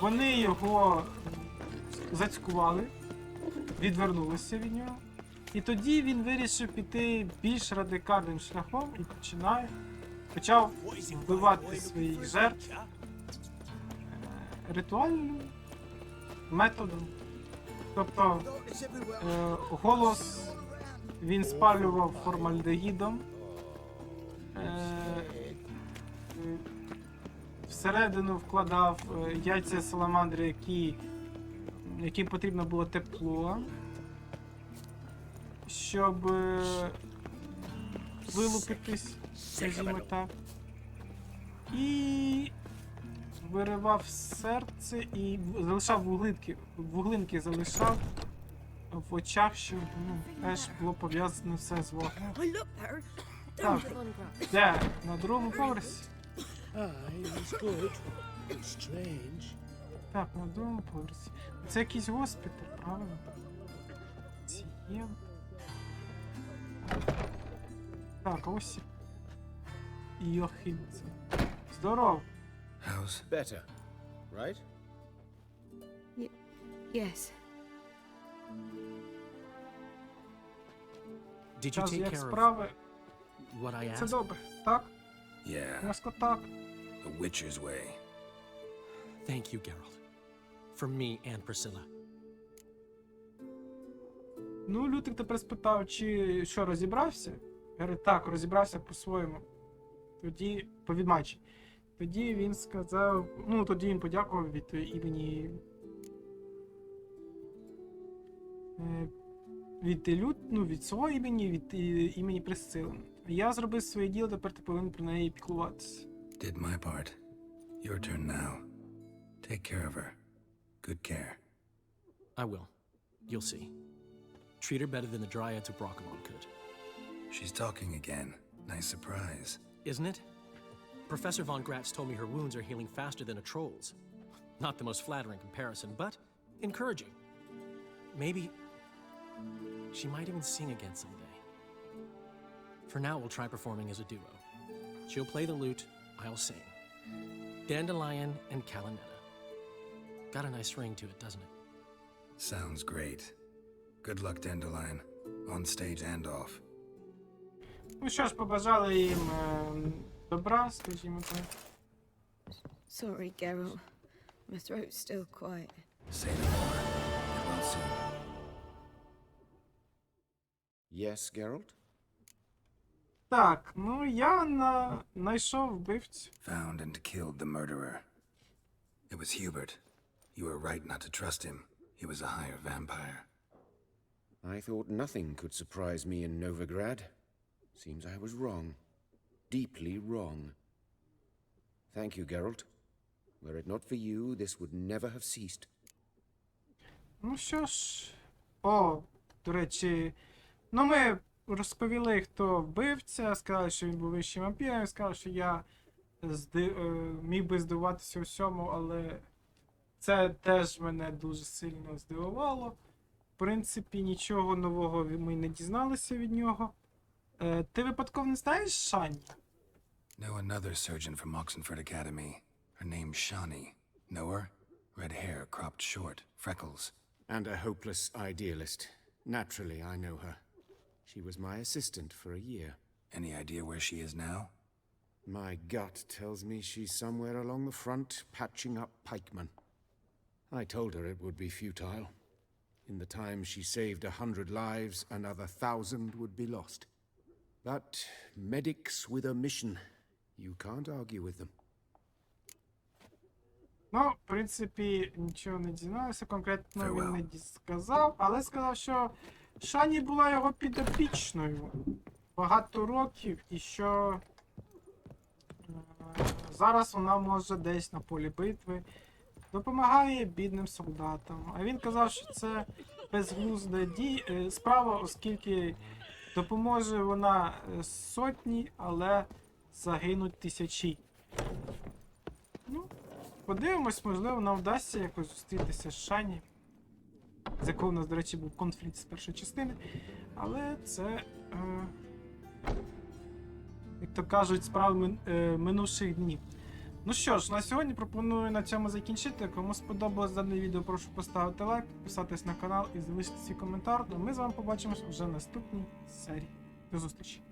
Вони його зацькували, відвернулися від нього. І тоді він вирішив піти більш радикальним шляхом і почав вбивати своїх жертв ритуальним методом. Тобто голос він спалював формальдегідом, всередину вкладав яйця саламандри, яким потрібно було тепло, щоб вилупитись, скажімо так. І виривав серце і залишав вуглинки залишав в очах, щоб теж було пов'язане все з вогнем. Так, де? На другому поверсі? Так, на другому поверсі. Це якийсь госпіталь, правильно? Є. Так, а ось Йохімці. Здоров. How's Better, right? Yes. Did you take Як care of справи? what I Це asked? добре, так? Yeah, Ясно так. the witcher's way. Thank you, Geralt. For me and Priscilla. Ну, Лютик тепер спитав, чи що, розібрався? Говорить, так, розібрався по-своєму. Тоді, по відмачі. Тоді він сказав, ну, тоді він подякував від імені від свого імені, від імені Присцили. Я зробив своє діло, тепер ти повинен про неї піклуватися. Did my part. Your turn now. Take care of her. Good care. I will. You'll see. Treat her better than the dryads of Broccolon could. She's talking again. Nice surprise. Isn't it? Professor von Gratz told me her wounds are healing faster than a troll's. Not the most flattering comparison, but encouraging. Maybe she might even sing again someday. For now, we'll try performing as a duo. She'll play the lute, I'll sing. Dandelion and Calinetta. Got a nice ring to it, doesn't it? Sounds great. Good luck, Dandelion. On stage and off. Ну що ж, побажали їм добра, скажімо так. Sorry, Geralt. My throat's still quiet. Say no more. Get well soon. Yes, Geralt? Так, ну я знайшов вбивцю. Found and killed the murderer. It was Hubert. You were right not to trust him. He was a higher vampire. I thought nothing could surprise me in Novigrad. Seems I was wrong. Deeply wrong. Thank you, Geralt. Were it not for you, this would never have ceased. Ну що ж. О, до речі, ну ми розповіли, хто вбивця, сказали, що він був вищим вампіром, сказали, що я міг би здивуватися усьому, але це теж мене дуже сильно здивувало. В принципі, нічого нового ми не дізналися від нього. Ти випадково не знаєш Шані? Know another surgeon from Oxenford Academy. Her name's Shani. Know her? Red hair, cropped short, freckles. And a hopeless idealist. Naturally, I know her. She was my assistant for a year. Any idea where she is now? My gut tells me she's somewhere along the front, patching up pikemen. I told her it would be futile. In the time she saved 100 lives, another 1,000 would be lost. But medics with a mission, you can't argue with them. Ну, в принципі, нічого не дізналося, конкретно він не сказав, але сказав, що Шані була його підопічною багато років, і що зараз вона може десь на полі битви допомагає бідним солдатам. А він казав, що це безглузда справа, оскільки допоможе вона сотні, але загинуть тисячі. Ну, Подивимось, можливо, нам вдасться якось зустрітися з Шані, з якого у нас, до речі, був конфлікт з першої частини. Але це, як то кажуть, справи минувших днів. Ну що ж, на сьогодні пропоную на цьому закінчити. Кому сподобалось дане відео, прошу поставити лайк, підписатись на канал і залишити свій коментар. Ну, ми з вами побачимось вже в наступній серії. До зустрічі!